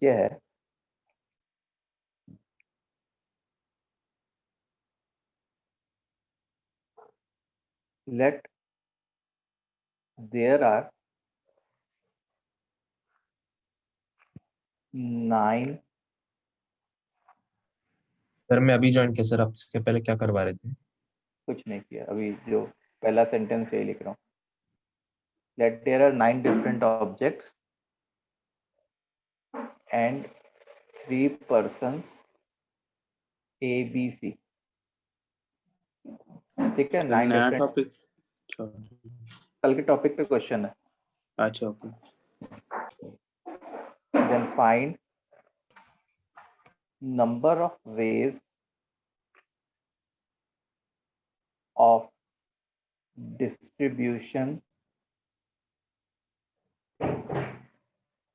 ये है let there are 9 sir मैं अभी ज्वाइन किया सर, आप इसके पहले क्या करवा रहे थे? कुछ नहीं किया अभी, जो पहला सेंटेंस यही लिख रहा हूँ। let there are 9 different objects and 3 persons A B C। ठीक है, 9 नया different। टॉपिक। कल के टॉपिक पे क्वेश्चन है। अच्छा okay. then find number of ways of distribution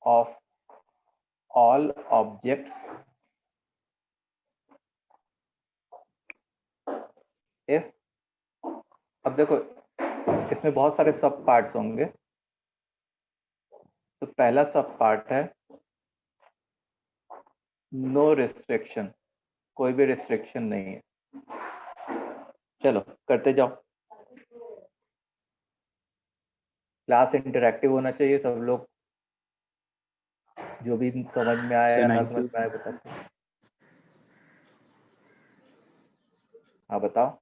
of all objects if, अब देखो इसमें बहुत सारे सब पार्ट्स होंगे, तो पहला सब पार्ट है नो रिस्ट्रिक्शन, कोई भी रिस्ट्रिक्शन नहीं है। चलो करते जाओ। क्लास इंटरैक्टिव होना चाहिए, सब लोग जो भी समझ में आया या ना समझ में आया बताते। हाँ बताओ।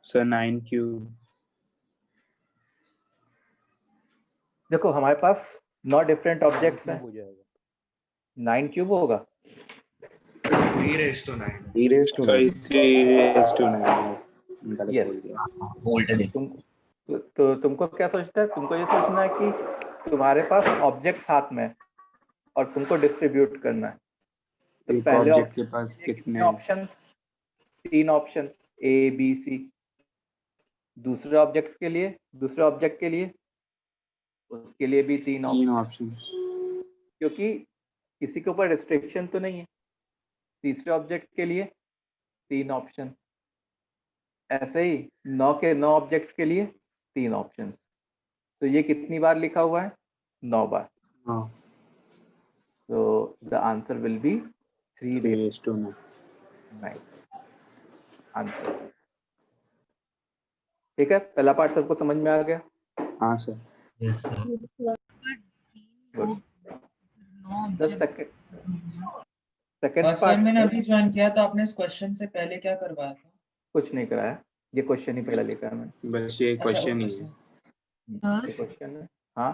Sir 9 cube. देखो हमारे पास 9 डिफरेंट ऑब्जेक्ट्स हैं, 9 क्यूब होगा। e raised to 9 सॉरी 3 गलत Yes. बोल दिया। तुमको क्या सोचता है, तुमको ये सोचना है कि तुम्हारे पास ऑब्जेक्ट्स हाथ में है और तुमको डिस्ट्रीब्यूट करना है। तो एक पहले ऑब्जेक्ट के पास कितने options? 3 option A B C। दूसरे ऑब्जेक्ट के लिए उसके लिए भी 3 ऑप्शन। क्योंकि किसी के ऊपर रिस्ट्रिक्शन तो नहीं है। तीसरे ऑब्जेक्ट के लिए 3 ऑप्शन। ऐसे ही 9 के 9 ऑब्जेक्ट्स के लिए 3 ऑप्शन। तो ये कितनी बार लिखा हुआ है? 9 बार। हाँ। तो the answer will B 3 raised to 9 answer. ठीक है, पहला पार्ट सबको समझ में आ गया? हाँ sir. yes sir good. The second और सर पार्ट मैंने अभी ज्वाइन किया, तो आपने इस क्वेश्चन से पहले क्या करवाया था? कुछ नहीं कराया, ये क्वेश्चन ही पहला लिखा है मैंने। बस ये क्वेश्चन ही है। ये क्वेश्चन है। हाँ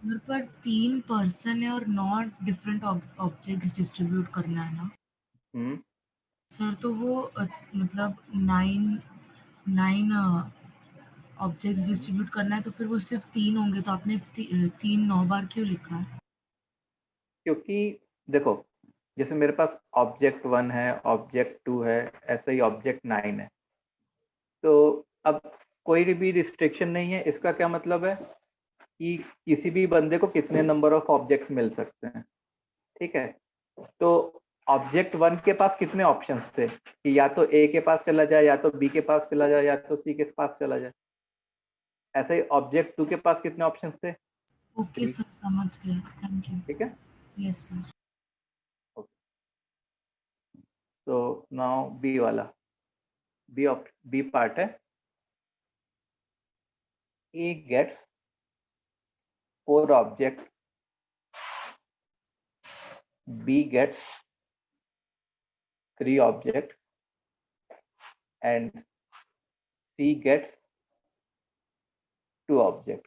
घर पर 3 पर्सन है और 9 डिफरेंट ऑब्जेक्ट्स डिस्ट्रीब्यूट करना है ना सर, तो वो मतलब 9 ऑब्जेक्ट्स डिस्ट्रीब्यूट करना है, तो फिर वो सिर्फ 3 होंगे, तो आपने 3 9 बार क्यों लिखा है? क्योंकि देखो जैसे मेरे पास ऑब्जेक्ट 1 है, ऑब्जेक्ट 2 है, ऐसे ही ऑब्जेक्ट 9 है। तो अब कोई भी रिस्ट्रिक्शन नहीं है। इसका क्या मतलब है कि किसी भी बंदे को कितने नंबर ऑफ ऑब्जेक्ट्स मिल सकते हैं। ठीक है, तो ऑब्जेक्ट 1 के पास कितने ऑप्शंस थे कि या तो ए के पास चला जाए, या तो बी के पास चला जाए, या तो सी के पास चला जाए। ऐसे ही ऑब्जेक्ट 2 के पास कितने ऑप्शंस थे? ओके सर, समझ गया, थैंक यू। ठीक है, यस सर। तो नाउ बी वाला, बी पार्ट है A gets 4 object, B gets 3 object and C gets 2 object.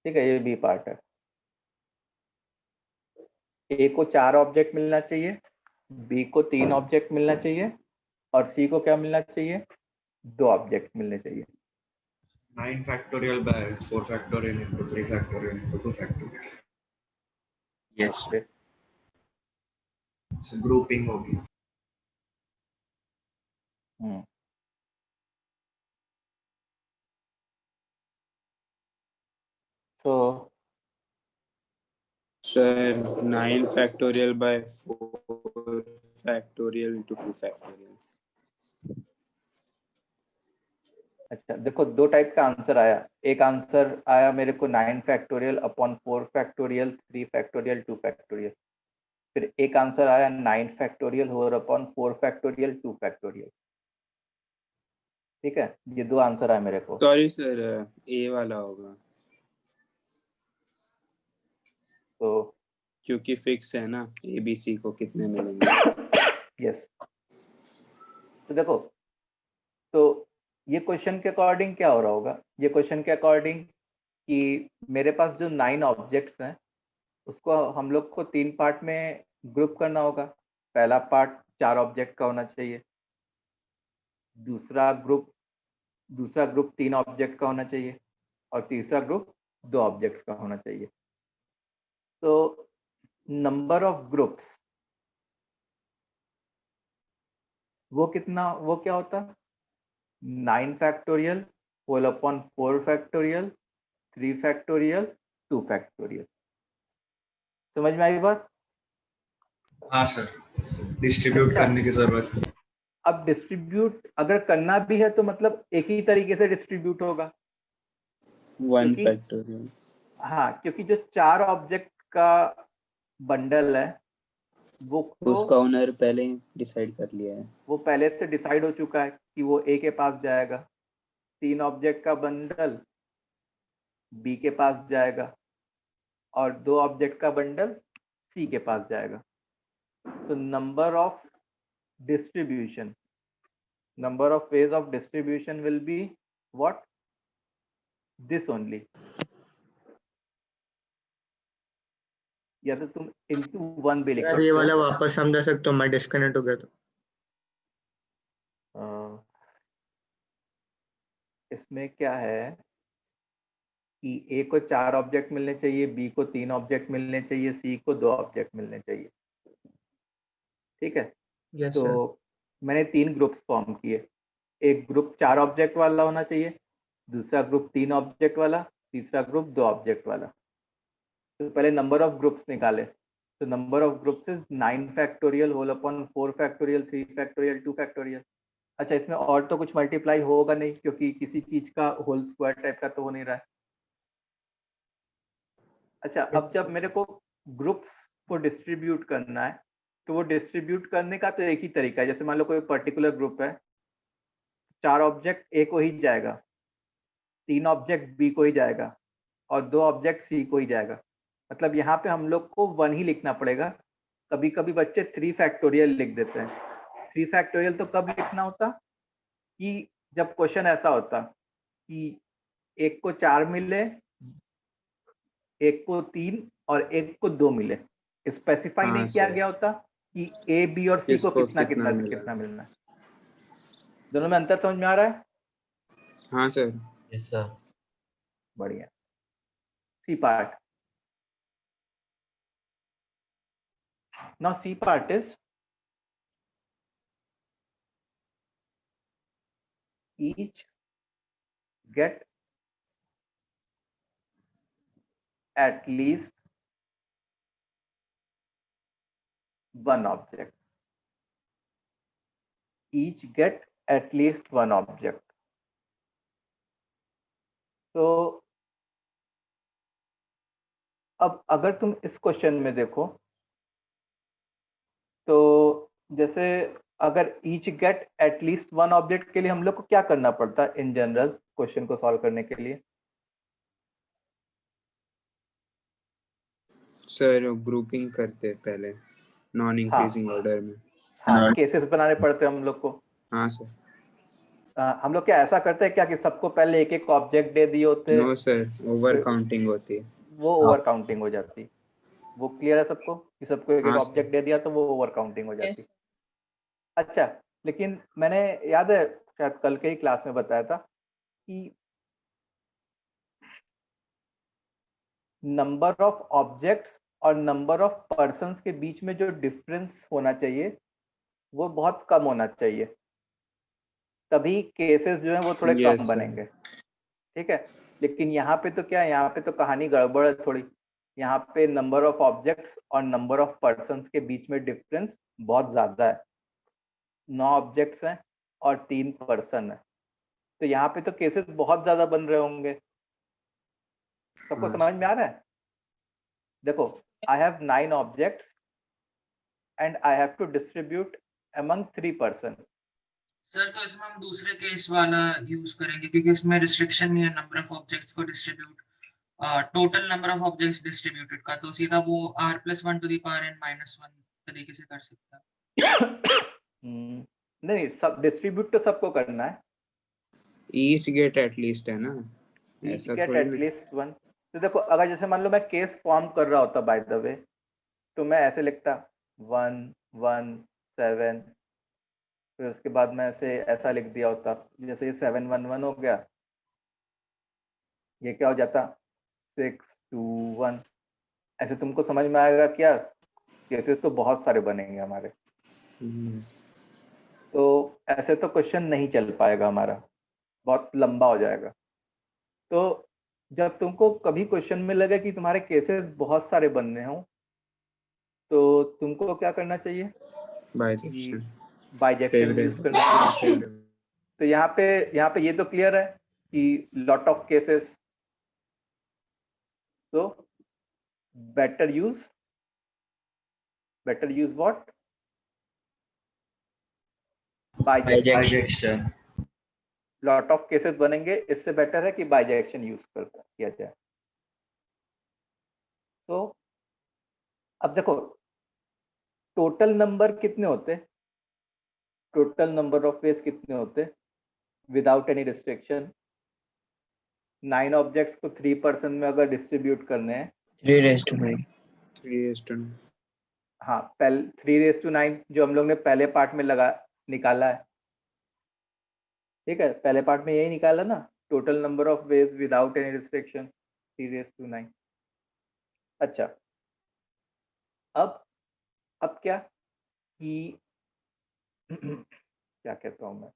ठीक है, ये बी पार्ट है। ए को 4 ऑब्जेक्ट मिलना चाहिए, बी को 3 ऑब्जेक्ट मिलना चाहिए, और सी को क्या मिलना चाहिए? 2 ऑब्जेक्ट मिलने चाहिए। 9 factorial by 4 factorial into 3 factorial into 2 factorial। Yes. so grouping होगी। So sir 9 factorial by 4 factorial into 2 factorial. अच्छा देखो, दो टाइप का आंसर आया। एक आंसर आया मेरे को 9 factorial upon 4 factorial 3 factorial 2 factorial. फिर एक आंसर आया 9 factorial whole upon 4 factorial 2 factorial. ठीक है, ये दो आंसर आए मेरे को। सॉरी सर, ए वाला होगा तो क्योंकि फिक्स है ना ए बी सी को कितने मिलेंगे। यस, तो देखो, तो ये क्वेश्चन के अकॉर्डिंग क्या हो रहा होगा, ये क्वेश्चन के अकॉर्डिंग कि मेरे पास जो 9 ऑब्जेक्ट्स हैं उसको हम लोग को 3 पार्ट में ग्रुप करना होगा। पहला पार्ट 4 ऑब्जेक्ट का होना चाहिए, दूसरा ग्रुप 3 ऑब्जेक्ट का होना चाहिए, और तीसरा ग्रुप 2 ऑब्जेक्ट्स का होना चाहिए। तो नंबर ऑफ ग्रुप्स वो क्या होता है? 9 factorial whole upon 4 factorial 3 factorial 2 factorial. समझ में आई बात? हाँ सर, डिस्ट्रीब्यूट अच्छा, करने की जरूरत नहीं। अब डिस्ट्रीब्यूट अगर करना भी है तो मतलब एक ही तरीके से डिस्ट्रीब्यूट होगा, 1 क्योंकि फैक्टोरियल। हाँ, क्योंकि जो 4 ऑब्जेक्ट का बंडल है वो उसका ओनर पहले ही डिसाइड कर लिया है। वो पहले से डिसाइड हो चुका है कि वो ए के पास जाएगा। 3 ऑब्जेक्ट का बंडल बी के पास जाएगा, और 2 ऑब्जेक्ट का बंडल सी के पास जाएगा। So number of ways of distribution will be what? This only. या तो तुम into 1 भी लिख यार सकते ये हो। वाला वापस समझा सकते हो, मैं डिस्कनेक्ट हो गया था। इसमें क्या है कि ए को 4 ऑब्जेक्ट मिलने चाहिए, बी को 3 ऑब्जेक्ट मिलने चाहिए, सी को 2 ऑब्जेक्ट मिलने चाहिए। ठीक है, यस तो सर। मैंने 3 ग्रुप्स फॉर्म किए। एक ग्रुप 4 ऑब्जेक्ट वाला होना चाहिए, दूसरा ग्रुप 3 ऑब्जेक्ट वाला, तीसरा ग्रुप 2 ऑब्जेक्ट वाला। तो पहले नंबर ऑफ ग्रुप्स निकाले। तो number of groups is 9 factorial whole upon 4 factorial 3 factorial 2 factorial. अच्छा, इसमें और तो कुछ मल्टीप्लाई होगा नहीं, क्योंकि किसी चीज का होल स्क्वायर टाइप का तो हो नहीं रहा है। अच्छा, अब जब मेरे को ग्रुप्स को डिस्ट्रीब्यूट करना है तो वो डिस्ट्रीब्यूट करने का तो एक ही तरीका है। जैसे मान लो कोई पर्टिकुलर ग्रुप है, 4 ऑब्जेक्ट ए को ही जाएगा, 3 ऑब्जेक्ट बी को ही जाएगा, और 2 ऑब्जेक्ट सी को ही जाएगा। मतलब यहाँ पे हम लोग को 1 ही लिखना पड़ेगा। कभी कभी बच्चे 3 फैक्टोरियल लिख देते हैं। 3 फैक्टोरियल तो कब लिखना होता कि जब क्वेश्चन ऐसा होता कि एक को 4 मिले, एक को 3 और एक को 2 मिले। स्पेसिफाई हाँ नहीं किया सर, गया होता कि ए बी और सी को किसको कितना कितना कितना मिला। कितना मिलना है। दोनों में अंतर समझ में आ रहा है? हाँ सर। Yes sir. बढ़िया। C part. Now C part is each get at least one object. Each get at least one object. तो अब अगर तुम इस क्वेश्चन में देखो तो जैसे अगर each get at least one object के लिए हम लोग को क्या करना पड़ता है इन जनरल क्वेश्चन को सॉल्व करने के लिए? सर ग्रुपिंग करते पहले नॉन इंक्रीजिंग ऑर्डर में। हाँ, केसेस बनाने पड़ते हैं हम लोग को। हाँ सर। हम लोग क्या ऐसा करते हैं क्या कि सबको पहले एक एक ऑब्जेक्ट दे दिए होते? नो सर, ओवर काउंटिंग होती है। वो ओवर काउंटिंग हो जाती। वो क्लियर है सबको कि सबको एक एक हाँ ऑब्जेक्ट दे दिया तो वो ओवर काउंटिंग हो जाती। Yes. अच्छा, लेकिन मैंने याद है शायद कल के ही क्लास में बताया था कि नंबर ऑफ ऑब्जेक्ट्स और नंबर ऑफ पर्सन्स के बीच में जो डिफरेंस होना चाहिए वो बहुत कम होना चाहिए, तभी केसेस जो हैं वो थोड़े Yes, कम sir. बनेंगे। ठीक है, लेकिन यहाँ पे तो क्या है, यहाँ पे तो कहानी गड़बड़ है थोड़ी। यहाँ पे नंबर ऑफ ऑब्जेक्ट्स और नंबर ऑफ पर्सन्स के बीच में डिफरेंस बहुत ज्यादा है। 9 ऑब्जेक्ट्स हैं और 3 पर्सन है, तो यहाँ पे तो केसेस बहुत ज्यादा बन रहे होंगे, सबको समझ में आ रहा है? देखो, I have 9 objects and I have to distribute among 3 person. Sir तो इसमें हम दूसरे केस वाला यूज करेंगे क्योंकि इसमें रिस्ट्रिक्शन नहीं है नंबर ऑफ ऑब्जेक्ट्स को distribute, total number of objects distributed का, तो सीधा वो r+1 to the power n -1 तरीके से कर सकता है। नहीं, सब डिस्ट्रीब्यूट तो सबको करना है, ईच गेट एटलीस्ट है ना, ईच ऐसा गेट थोड़ी ना। एटलीस्ट 1। तो देखो, अगर जैसे मान लो मैं केस फॉर्म कर रहा होता बाय द वे, तो मैं ऐसे लिखता 1 1 7, फिर उसके बाद मैं ऐसा लिख दिया होता, जैसे ये 7 1 1 हो गया, ये क्या हो जाता 6 2 1। ऐसे तुमको समझ में आएगा कि यार केसेस तो बहुत सारे बनेंगे हमारे, तो ऐसे तो क्वेश्चन नहीं चल पाएगा हमारा, बहुत लंबा हो जाएगा। तो जब तुमको कभी क्वेश्चन में लगे कि तुम्हारे केसेस बहुत सारे बनने हों, तो तुमको क्या करना चाहिए? बाइजेक्शन, बाइजेक्शन यूज करना चाहिए। तो यहाँ पे ये तो क्लियर है कि लॉट ऑफ केसेस, तो better use what? Bijection. Lot of cases बनेंगे, इससे बेटर है कि बाइजेक्शन यूज किया जाए। तो अब देखो, टोटल नंबर कितने होते, टोटल नंबर ऑफ वेज कितने होते विदाउट एनी रिस्ट्रिक्शन? 9 ऑब्जेक्ट्स को 3 पर्सन में अगर डिस्ट्रीब्यूट करने हैं, 3:9। हाँ, 3:9 जो हम लोग ने पहले पार्ट में निकाला है, ठीक है, पहले पार्ट में यही निकाला ना, total number of veg without any restriction 3:9। अच्छा, अब क्या कि क्या कहता हूं मैं,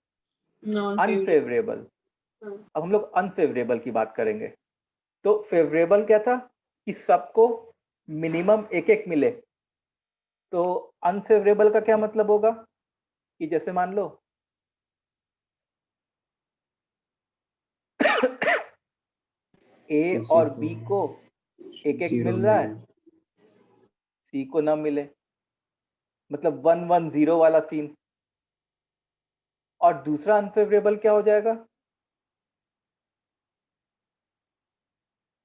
अनफेवरेबल। अब हम लोग अनफेवरेबल की बात करेंगे। तो फेवरेबल क्या था कि सबको मिनिमम एक एक मिले। तो अनफेवरेबल का क्या मतलब होगा कि जैसे मान लो ए और बी को एक एक मिल रहा है, सी को ना मिले, मतलब 1 1 0 वाला सीन। और दूसरा अनफेवरेबल क्या हो जाएगा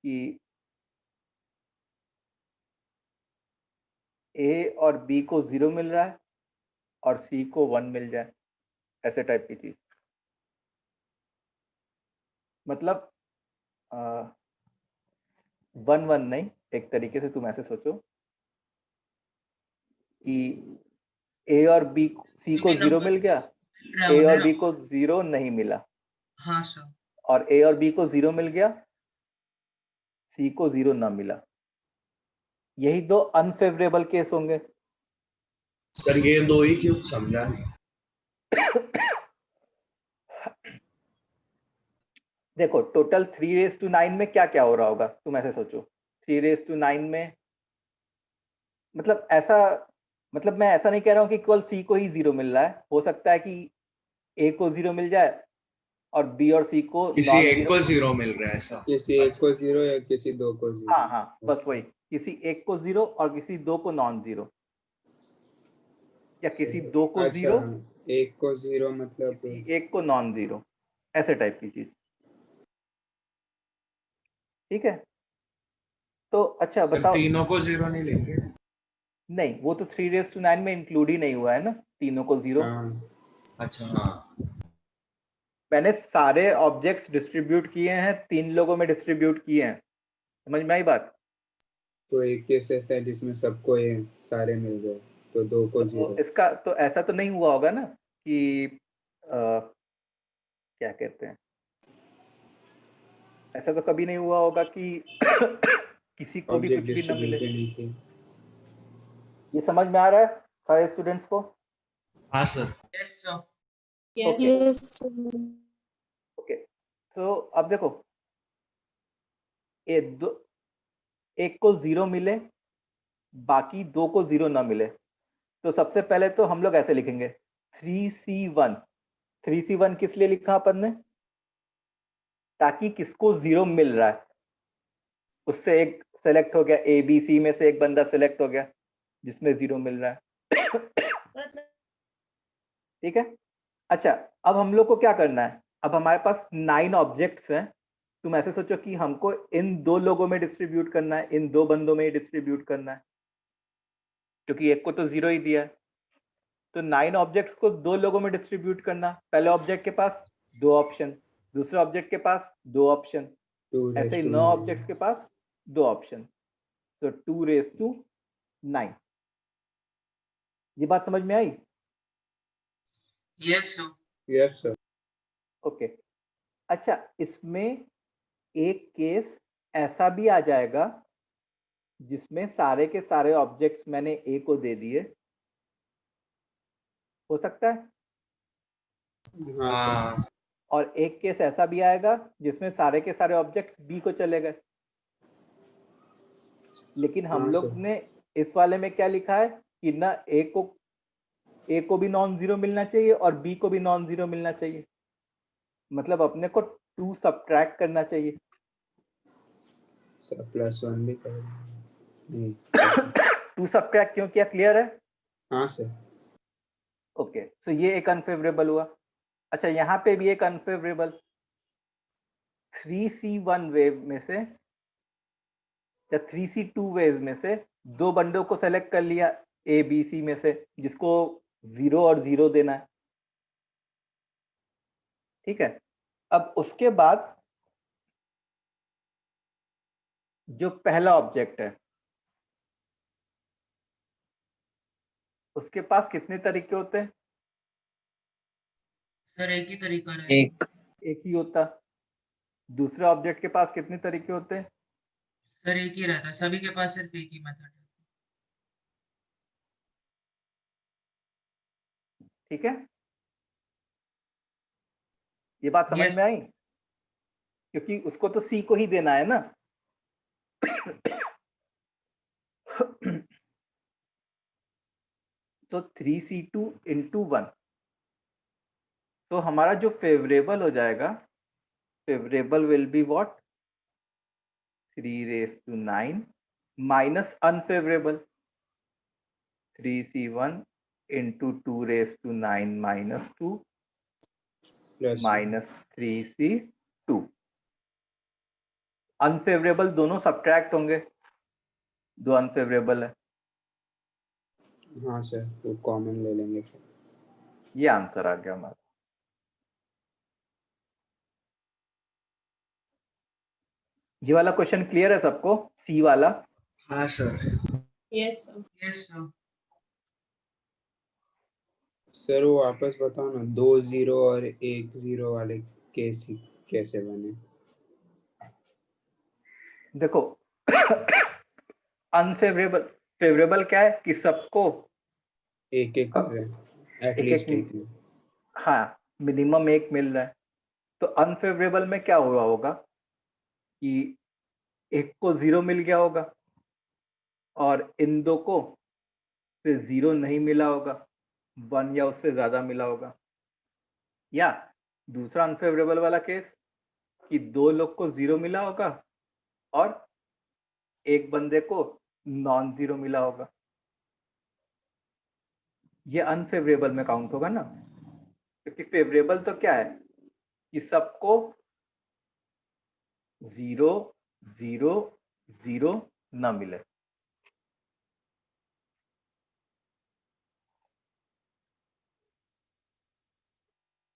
कि ए और बी को 0 मिल रहा है और सी को 1 मिल जाए, ऐसे टाइप की चीज। मतलब 1 1 नहीं, एक तरीके से तुम ऐसे सोचो कि ए और बी, सी को 0 मिल गया, ए और बी को 0 नहीं मिला, हाँ सर, और ए और बी को 0 मिल गया, सी को 0 ना मिला। यही दो अनफेवरेबल केस होंगे। सर ये दो ही क्यों, समझा नहीं। देखो, टोटल 3:9 में क्या क्या हो रहा होगा, तुम ऐसे सोचो। 3:9 में मतलब ऐसा, मतलब मैं ऐसा नहीं कह रहा हूँ कि केवल सी को ही 0 मिल रहा है, हो सकता है कि ए को 0 मिल जाए और बी और सी को किसी एक को 0 मिल रहा है ऐसा, किसी एक को 0 या किसी 2 को 0। हाँ हाँ, बस वही, किसी एक को 0 और किसी 2 को नॉन 0, या किसी 2 को 0, एक को 0 मतलब एक को नॉन 0, ऐसे टाइप की चीज। ठीक है, तो अच्छा बताओ। तीनों को 0 नहीं लेंगे? नहीं, वो तो 3:9 में इंक्लूड ही नहीं हुआ है ना, तीनों को 0। अच्छा हाँ, मैंने सारे ऑब्जेक्ट्स डिस्ट्रीब्यूट किए हैं, 3 लोगों में डिस्ट्रीब्यूट किए हैं, समझ में आई बात? तो एक केस ऐसा है जिसमें सबको ये सारे मिल गए, तो 2 को 0। इसका तो ऐसा तो नहीं हुआ होगा ना कि क्या कहते हैं, ऐसा तो कभी नहीं हुआ होगा कि किसी को भी कुछ भी ना मिले। ये समझ में आ रहा है सारे स्टूडेंट्स को? हाँ सर। यस सर, ओके, तो अब देखो, एक को 0 मिले, बाकी 2 को 0 ना मिले, तो सबसे पहले तो हम लोग ऐसे लिखेंगे 3C1। 3C1 किस लिए लिखा अपन ने? ताकि किसको 0 मिल रहा है उससे एक सेलेक्ट हो गया, ए बी सी में से एक बंदा सेलेक्ट हो गया जिसमें 0 मिल रहा है। ठीक है। अच्छा, अब हम लोग को क्या करना है? अब हमारे पास 9 ऑब्जेक्ट्स हैं। तुम ऐसे सोचो कि हमको इन 2 लोगों में डिस्ट्रीब्यूट करना है, इन 2 बंदों में ही डिस्ट्रीब्यूट करना है, क्योंकि एक को तो 0 ही दिया है। तो 9 ऑब्जेक्ट्स को 2 लोगों में डिस्ट्रीब्यूट करना। पहले ऑब्जेक्ट के पास 2 ऑप्शन, दूसरे ऑब्जेक्ट के पास 2 ऑप्शन, 2 ऐसे ही 9 ऑब्जेक्ट्स के पास 2 ऑप्शन। तो 2⁻9। ये बात समझ में आई? Yes sir. Yes sir. Okay. अच्छा, इसमें एक केस ऐसा भी आ जाएगा जिसमें सारे के सारे ऑब्जेक्ट्स मैंने ए को दे दिए, हो सकता है। हाँ और एक केस ऐसा भी आएगा जिसमें सारे के सारे ऑब्जेक्ट्स बी को चले गए। लेकिन हम हाँ, लोग सर। ने इस वाले में क्या लिखा है कि ना ए को भी नॉन जीरो मिलना चाहिए और बी को भी नॉन जीरो मिलना चाहिए। मतलब अपने को 2 सब्ट्रैक्ट करना चाहिए। सर +1 भी कर नहीं 2 सब्ट्रैक्ट क्यों किया, क्लियर है? हाँ सर। ओके, सो ये एक अनफेवरेबल हुआ। अच्छा, यहाँ पे भी एक अनफेवरेबल। 3C1 वेव में से या 3C2 वेव में से 2 बंदों को सेलेक्ट कर लिया ए बी सी में से, जिसको 0 और 0 देना है। ठीक है। अब उसके बाद जो पहला ऑब्जेक्ट है उसके पास कितने तरीके होते हैं? सर एक ही तरीका है। एक ही होता। दूसरे ऑब्जेक्ट के पास कितने तरीके होते हैं? सर एक ही रहता है, सभी के पास सिर्फ एक ही मेथड है। ठीक है, ये बात समझ Yes. में आई? क्योंकि उसको तो सी को ही देना है ना। तो 3C2 into 1, तो हमारा जो फेवरेबल हो जाएगा, favourable will be what? 3⁻9 minus unfavourable 3C1 into 2⁻9 minus 2 minus 3C2। Unfavourable दोनों सब्ट्रैक्ट होंगे, 2 अनफेवरेबल है। हाँ सर, वो कॉमन ले लेंगे सर। ये आंसर आ गया हमारा। ये वाला क्वेश्चन क्लियर है सबको? सी वाला? हाँ sir. Yes sir. Yes, sir. Sir वो वापस बताओ ना, 2 0 और 1 0 वाले केस कैसे बने? देखो, अनफेवरेबल, फेवरेबल क्या है कि सबको एक एक कर रहे हैं, एटलीस्ट एक में। हाँ, मिनिमम एक मिल रहा है। तो अनफेवरेबल में क्या हुआ होगा कि एक को 0 मिल गया होगा और इन 2 को फिर 0 नहीं मिला होगा, 1 या उससे ज्यादा मिला होगा। या दूसरा अनफेवरेबल वाला केस कि 2 लोग को 0 मिला होगा और एक बंदे को नॉन जीरो मिला होगा। ये अनफेवरेबल में काउंट होगा ना, क्योंकि फेवरेबल तो क्या है कि सबको 0 0 0 ना मिले।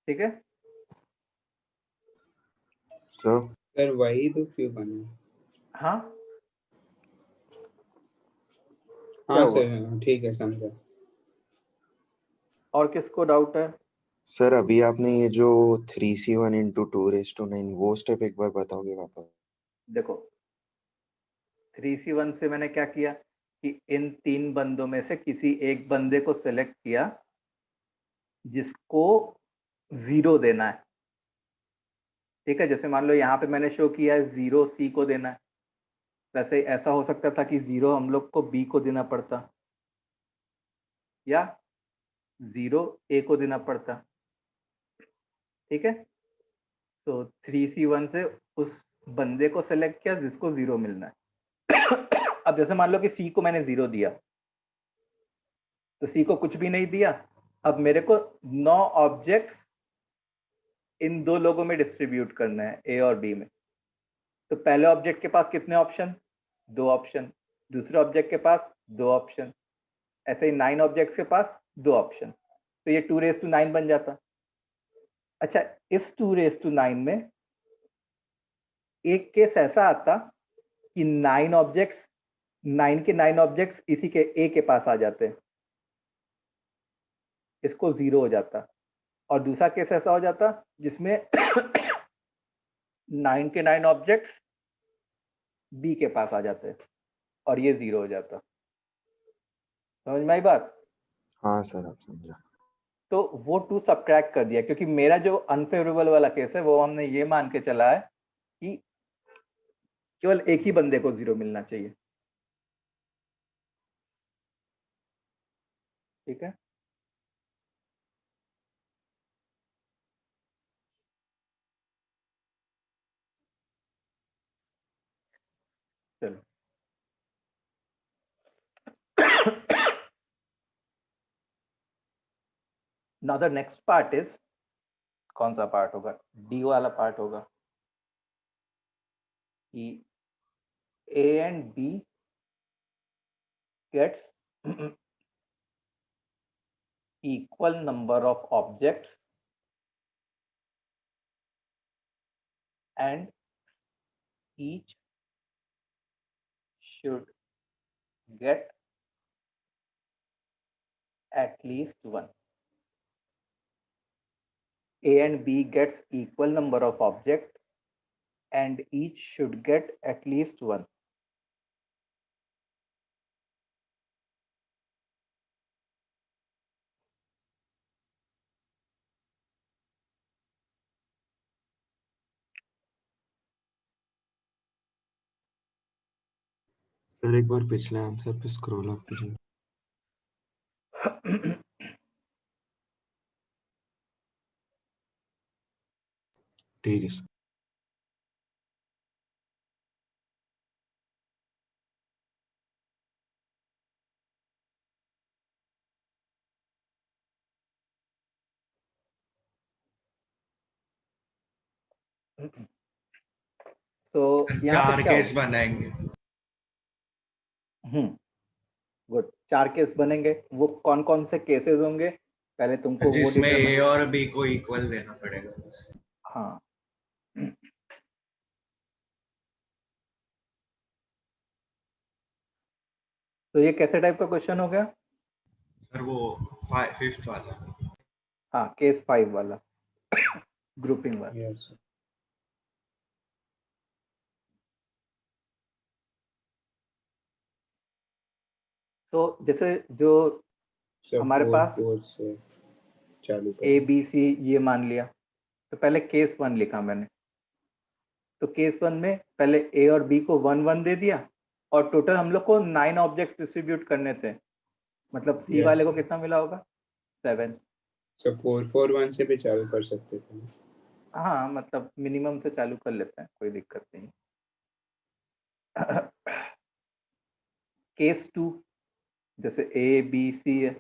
ठीक है। सर वही तो क्यों बने? हाँ, क्या हाँ हुआ? सर, ठीक है, समझा। और किसको डाउट है? सर अभी आपने ये जो 3C1 into 2�9 वो स्टेप एक बार बताओगे वापस? देखो, 3C1 से मैंने क्या किया कि इन 3 बंदों में से किसी एक बंदे को सेलेक्ट किया जिसको 0 देना है। ठीक है, जैसे मान लो यहाँ पे मैंने शो किया है 0 सी को देना है। वैसे ऐसा हो सकता था कि 0 हम लोग को बी को देना पड़ता या 0 ए को देना पड़ता। ठीक है, तो 3C1 से उस बंदे को सेलेक्ट किया जिसको 0 मिलना है। अब जैसे मान लो कि C को मैंने 0 दिया, तो C को कुछ भी नहीं दिया। अब मेरे को 9 ऑब्जेक्ट्स इन 2 लोगों में डिस्ट्रीब्यूट करना है, A और B में। तो पहले ऑब्जेक्ट के पास कितने ऑप्शन? 2 ऑप्शन। दूसरे ऑब्जेक्ट के पास 2 ऑप्शन। ऐसे ही 9 ऑब्जेक्ट्स के पास 2 ऑप्शन। तो ये 2⁹ बन जाता। अच्छा, इस 2⁹ में एक केस ऐसा आता कि 9 ऑब्जेक्ट्स 9 के 9 ऑब्जेक्ट्स इसी के A के पास आ जाते, इसको 0 हो जाता। और दूसरा केस ऐसा हो जाता जिसमें 9 के 9 ऑब्जेक्ट्स B के पास आ जाते और ये 0 हो जाता। समझ में आई बात? हाँ सर, आप समझा। तो वो 2 सब्ट्रैक्ट कर दिया, क्योंकि मेरा जो अनफेवरेबल वाला केस है वो हमने ये मान के चला है कि केवल एक ही बंदे को 0 मिलना चाहिए। ठीक है, चलो। Now the next part is, कौन सा पार्ट होगा? डी वाला पार्ट होगा कि A and B gets equal number of objects and each should get at least one. A and B gets equal number of objects and each should get at least one. Sir एक बार पिछले answer पे scroll up कीजिए। ठीक है sir. तो यहाँ पे 4 क्या केस होगा? बनाएंगे। गुड, 4 केस बनेंगे। वो कौन कौन से केसेस होंगे पहले तुमको वो जिसमें determine- A और B को इक्वल देना पड़ेगा बस। हाँ, तो ये कैसे टाइप का क्वेश्चन हो गया? सर वो 5th वाला। हाँ, केस 5 वाला, ग्रुपिंग वाला। यस तो जैसे जो सर, हमारे 4 पास 4 से चालू A करें। B C ये मान लिया, तो पहले केस 1 लिखा मैंने। तो केस 1 में पहले A और B को 1 1 दे दिया और टोटल हम लोग को 9 ऑब्जेक्ट्स डिस्ट्रीब्यूट करने थे। मतलब C Yes. वाले को कितना मिला होगा? 7। सर 4 4 1 से भी चालू कर सकते थे। हाँ, मतलब मिनिमम से चालू कर लेते हैं, कोई दिक्कत नहीं। केस 2, जैसे A B C है,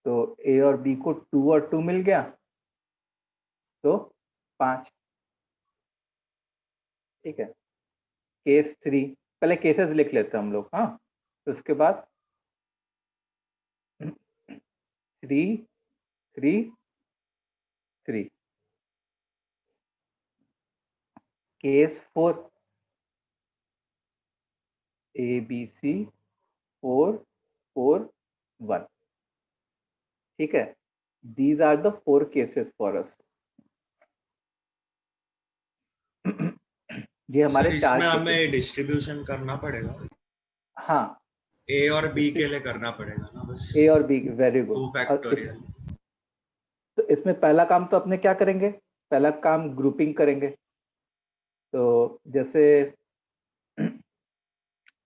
तो A और B को 2 और 2 मिल गया, तो 5। ठीक है। केस 3, पहले केसेस लिख लेते हैं हम लोग। हाँ, तो उसके बाद 3 3 3। Case 4, A B C 4 4 1। ठीक है, these are the 4 cases for us। ये हमारे सर 4 इसमें cases। हमें डिस्ट्रीब्यूशन करना पड़ेगा। हाँ, A और B के लिए करना पड़ेगा ना बस। A और B, वेरी 2 गुड। फैक्टोरियल। तो इसमें पहला काम तो अपने क्या करेंगे? पहला काम ग्रुपिंग करेंगे। तो जैसे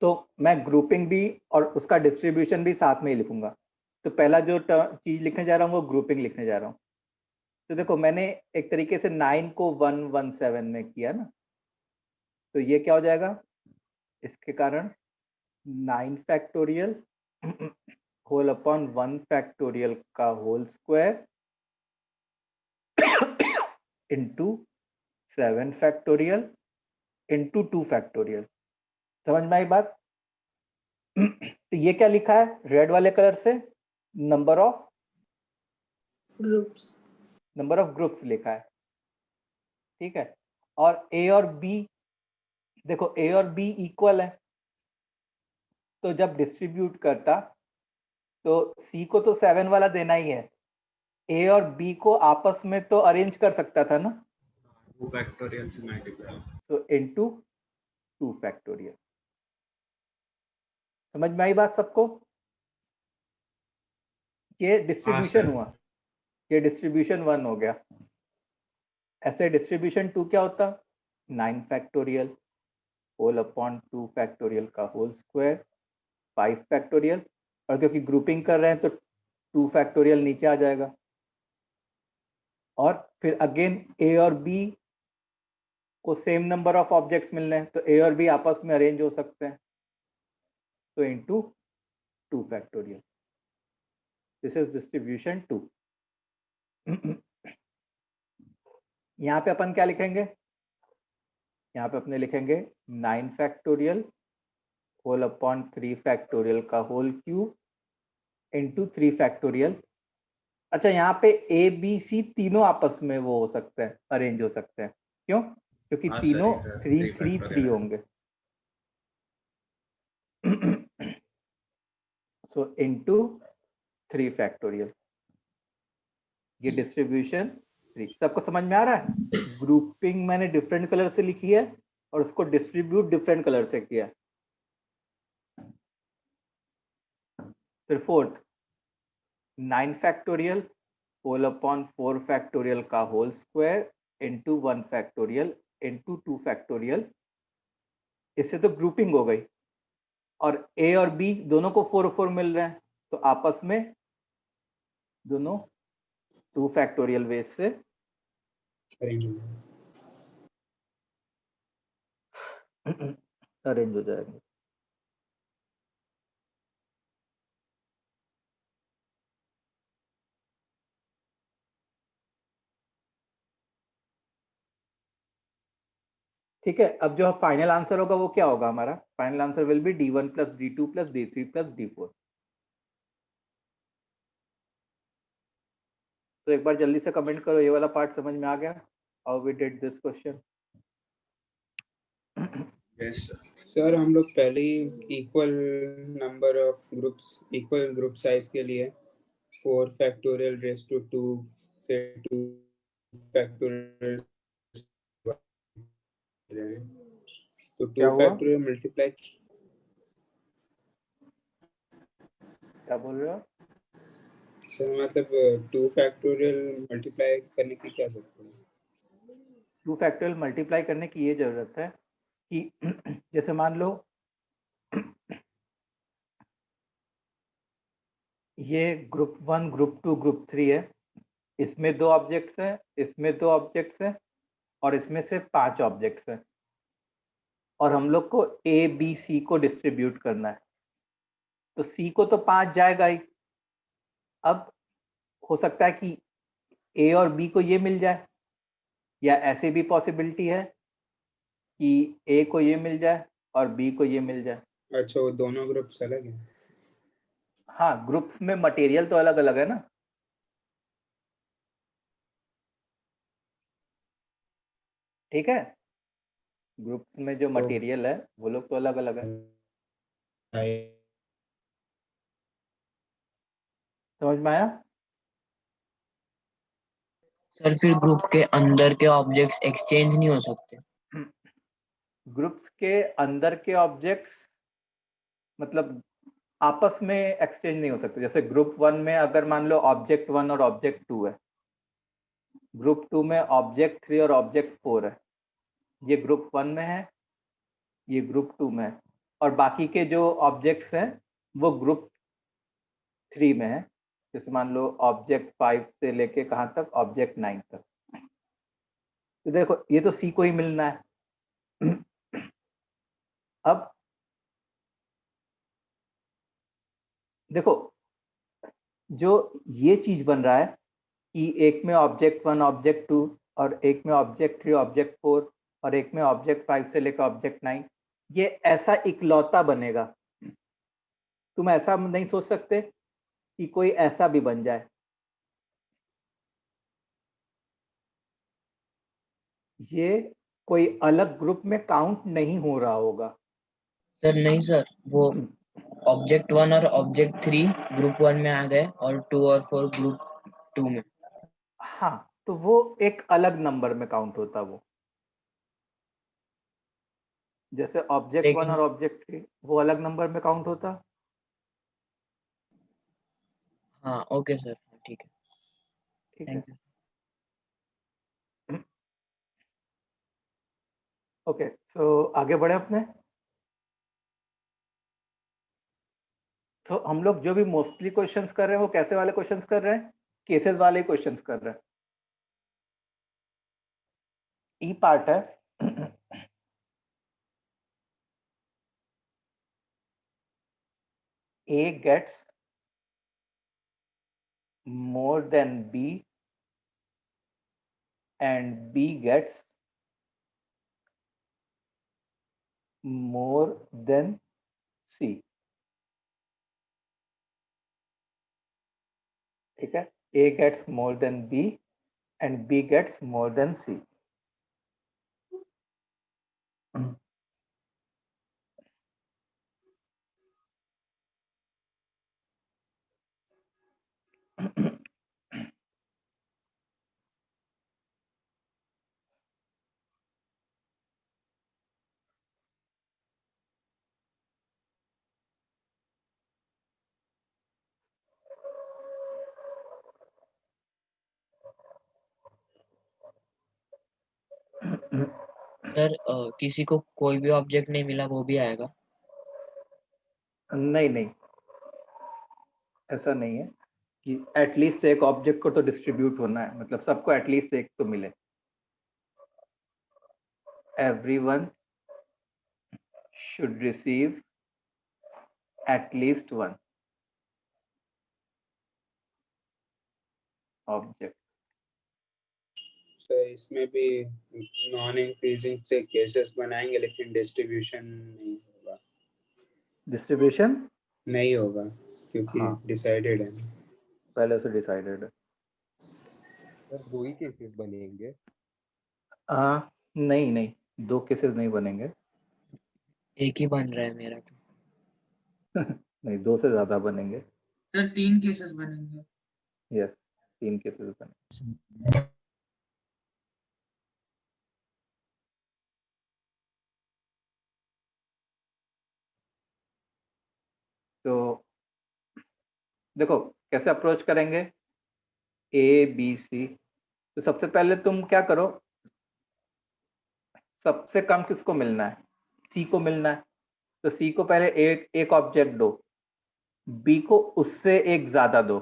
तो मैं ग्रुपिंग भी और उसका डिस्ट्रीब्यूशन भी साथ में ही लिखूंगा। तो पहला जो चीज लिखने जा रहा हूँ वो ग्रुपिंग लिखने जा रहा हूँ। तो देखो मैंने एक तरीके से 9 को 117 में किया ना, तो ये क्या हो जाएगा इसके कारण 9 फैक्टोरियल होल अपॉन 1 फैक्टोरियल का whole square into 7 factorial into 2 factorial. समझ में आई बात? तो ये क्या लिखा है रेड वाले कलर से? नंबर ऑफ ग्रुप्स लिखा है, ठीक है। और ए और बी, देखो ए और बी इक्वल है, तो जब डिस्ट्रीब्यूट करता तो सी को तो 7 वाला देना ही है, ए और बी को आपस में तो अरेंज कर सकता था ना, 2 फैक्टोरियल से मल्टीप्लाई। सो इनटू 2 फैक्टोरियल। समझ में आई बात सबको? ये डिस्ट्रीब्यूशन हुआ, ये डिस्ट्रीब्यूशन 1 हो गया। ऐसे डिस्ट्रीब्यूशन 2 क्या होता? 9 फैक्टोरियल होल अपॉन 2 फैक्टोरियल का होल स्क्वायर 5 फैक्टोरियल, और क्योंकि ग्रुपिंग कर रहे हैं तो 2 फैक्टोरियल नीचे आ जाएगा। और फिर अगेन ए और बी को सेम नंबर ऑफ ऑब्जेक्ट्स मिल रहे हैं, तो ए और बी आपस में अरेंज हो सकते हैं, तो into 2 factorial. This is distribution 2। यहाँ पे अपन क्या लिखेंगे? यहाँ पे अपने लिखेंगे 9 फैक्टोरियल होल अपॉन 3 फैक्टोरियल का होल क्यूब इंटू 3 फैक्टोरियल। अच्छा, यहाँ पे ए बी सी तीनों आपस में वो हो सकते हैं, अरेंज हो सकते हैं। क्यों? क्योंकि हाँ, तीनों सर, 3 3 3 3 होंगे। सो इनटू 3 फैक्टोरियल। ये डिस्ट्रीब्यूशन 3 सबको समझ में आ रहा है? ग्रुपिंग मैंने डिफरेंट कलर से लिखी है और उसको डिस्ट्रीब्यूट डिफरेंट कलर से किया। फिर fourth 9 factorial whole upon 4 factorial का whole square into 1 factorial into 2 factorial. इससे तो ग्रुपिंग हो गई, और ए और बी दोनों को 4 4 मिल रहे हैं, तो आपस में दोनों 2 फैक्टोरियल वेज से अरेंज हो जाएंगे। ठीक है, अब जो फाइनल आंसर होगा वो क्या होगा? हमारा final answer will be D1 plus D2 plus D3 plus D4। तो एक बार जल्दी से कमेंट करो, ये वाला पार्ट समझ में आ गया? How we did this question? Yes sir हम लोग पहले ही equal number of groups, equal group size के लिए 4 फैक्टोरियल रेज टू 2 से 2 फैक्टोरियल, तो 2 फैक्टोरियल मल्टीप्लाई, क्या बोल रहे हो? सर मतलब 2 फैक्टोरियल मल्टीप्लाई करने की क्या जरूरत है? 2 फैक्टोरियल मल्टीप्लाई करने की ये जरूरत है कि जैसे मान लो ये ग्रुप 1 ग्रुप 2 ग्रुप 3 है, इसमें 2 ऑब्जेक्ट्स हैं, इसमें 2 ऑब्जेक्ट्स हैं, और इसमें से 5 ऑब्जेक्ट्स हैं, और हम लोग को ए बी सी को डिस्ट्रीब्यूट करना है, तो सी को तो 5 जाएगा ही। अब हो सकता है कि ए और बी को ये मिल जाए, या ऐसी भी पॉसिबिलिटी है कि ए को ये मिल जाए और बी को ये मिल जाए। अच्छा, वो दोनों ग्रुप्स अलग हैं? हाँ, ग्रुप्स में मटेरियल तो अलग अलग है ना। ठीक है, ग्रुप्स में जो मटेरियल है वो लोग तो अलग अलग है। समझ में आया? सर फिर ग्रुप के अंदर के ऑब्जेक्ट्स एक्सचेंज नहीं हो सकते? ग्रुप्स के अंदर के ऑब्जेक्ट्स मतलब आपस में एक्सचेंज नहीं हो सकते। जैसे ग्रुप 1 में अगर मान लो ऑब्जेक्ट 1 और ऑब्जेक्ट 2 है, ग्रुप 2 में ऑब्जेक्ट 3 और ऑब्जेक्ट 4 है, ये ग्रुप 1 में है, ये ग्रुप 2 में है, और बाकी के जो ऑब्जेक्ट्स हैं वो ग्रुप 3 में है, जैसे मान लो ऑब्जेक्ट 5 से लेके कहाँ तक, ऑब्जेक्ट 9 तक। तो देखो ये तो सी को ही मिलना है। अब देखो जो ये चीज बन रहा है कि एक में ऑब्जेक्ट 1 ऑब्जेक्ट 2 और एक में ऑब्जेक्ट 3 ऑब्जेक्ट 4 और एक में ऑब्जेक्ट 5 से लेकर ऑब्जेक्ट 9, ये ऐसा इकलौता बनेगा। तुम ऐसा नहीं सोच सकते कि कोई ऐसा भी बन जाए। ये कोई अलग ग्रुप में काउंट नहीं हो रहा होगा। सर नहीं सर, वो ऑब्जेक्ट 1 और ऑब्जेक्ट 3 ग्रुप 1 में आ गए और 2 और 4 ग्रुप 2 में। हाँ, तो वो एक अलग नंबर में काउंट होता वो। जैसे ऑब्जेक्ट 1 लेकिन और ऑब्जेक्ट 3 वो अलग नंबर में काउंट होता। हाँ ओके सर, ठीक है, ठीक है, थैंक यू। ओके। सो आगे बढ़े अपने। तो हम लोग जो भी मोस्टली क्वेश्चंस कर रहे हैं वो कैसे वाले क्वेश्चंस कर रहे हैं, केसेस वाले क्वेश्चंस कर रहे हैं। ई पार्ट है A gets more than B and B gets more than C। ठीक है, A gets more than B and B gets more than C। Sir किसी को कोई भी ऑब्जेक्ट नहीं मिला वो भी आएगा? नहीं नहीं, ऐसा नहीं है कि एटलीस्ट एक ऑब्जेक्ट को तो डिस्ट्रीब्यूट होना है, मतलब सबको एटलीस्ट एक तो मिले। Everyone should receive at least one object। तो इसमें भी नॉन इंक्रीजिंग से केसेस बनाएंगे लेकिन डिस्ट्रीब्यूशन नहीं होगा। डिस्ट्रीब्यूशन नहीं होगा क्योंकि हाँ डिसाइडेड है। पहले से डिसाइडेड है। सर 2 ही केसेस बनेंगे? नहीं नहीं, 2 केसेस नहीं बनेंगे। एक ही बन रहा है मेरा तो। नहीं, 2 से ज्यादा बनेंगे। सर 3 केसेस बनेंगे। यस, 3 केसेस बनेंगे। तो देखो कैसे अप्रोच करेंगे, ए बी सी। तो सबसे पहले तुम क्या करो, सबसे कम किसको मिलना है, सी को मिलना है। तो सी को पहले एक एक ऑब्जेक्ट दो, बी को उससे एक ज्यादा दो,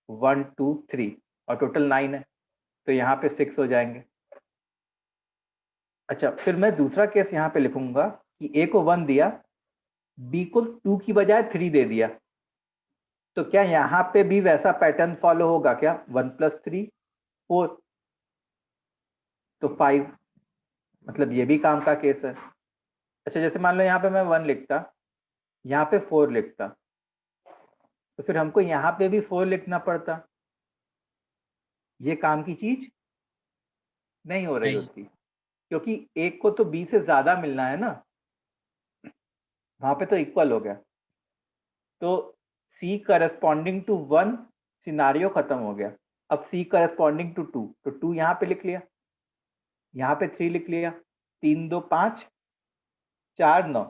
1 2 3 और टोटल 9 है, तो यहाँ पे 6 हो जाएंगे। अच्छा, फिर मैं दूसरा केस यहाँ पे लिखूंगा कि ए को 1 दिया, बी को 2 की बजाय 3 दे दिया। तो क्या यहाँ पे भी वैसा पैटर्न फॉलो होगा क्या, 1 + 3 4, तो 5, मतलब ये भी काम का केस है। अच्छा, जैसे मान लो यहाँ पे मैं 1 लिखता, यहाँ पे 4 लिखता, तो फिर हमको यहाँ पे भी 4 लिखना पड़ता। ये काम की चीज नहीं हो रही नहीं। होती, क्योंकि एक को तो बी से ज्यादा मिलना है ना, वहां पे तो इक्वल हो गया। तो सी करस्पॉन्डिंग टू 1 सिनारियो खत्म हो गया। अब सी करस्पॉन्डिंग टू 2, तो 2 यहाँ पे लिख लिया, यहाँ पे 3 लिख लिया, 3 2 5 4 9।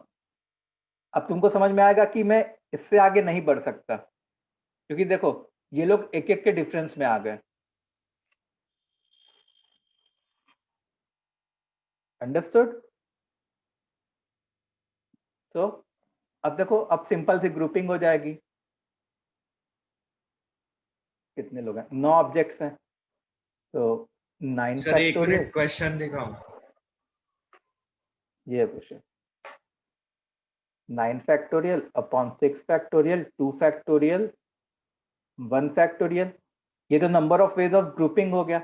अब तुमको समझ में आएगा कि मैं इससे आगे नहीं बढ़ सकता, क्योंकि देखो ये लोग एक एक के डिफरेंस में आ गए। अंडरस्टूड? तो अब देखो, अब सिंपल सी ग्रुपिंग हो जाएगी। कितने लोग हैं? 9 ऑब्जेक्ट्स हैं, तो 9 सर एक फैक्टोरियल। मिनट क्वेश्चन दिखाओ। ये question 9 factorial upon 6 factorial 2 factorial 1 factorial. ये तो number of ways of grouping हो गया।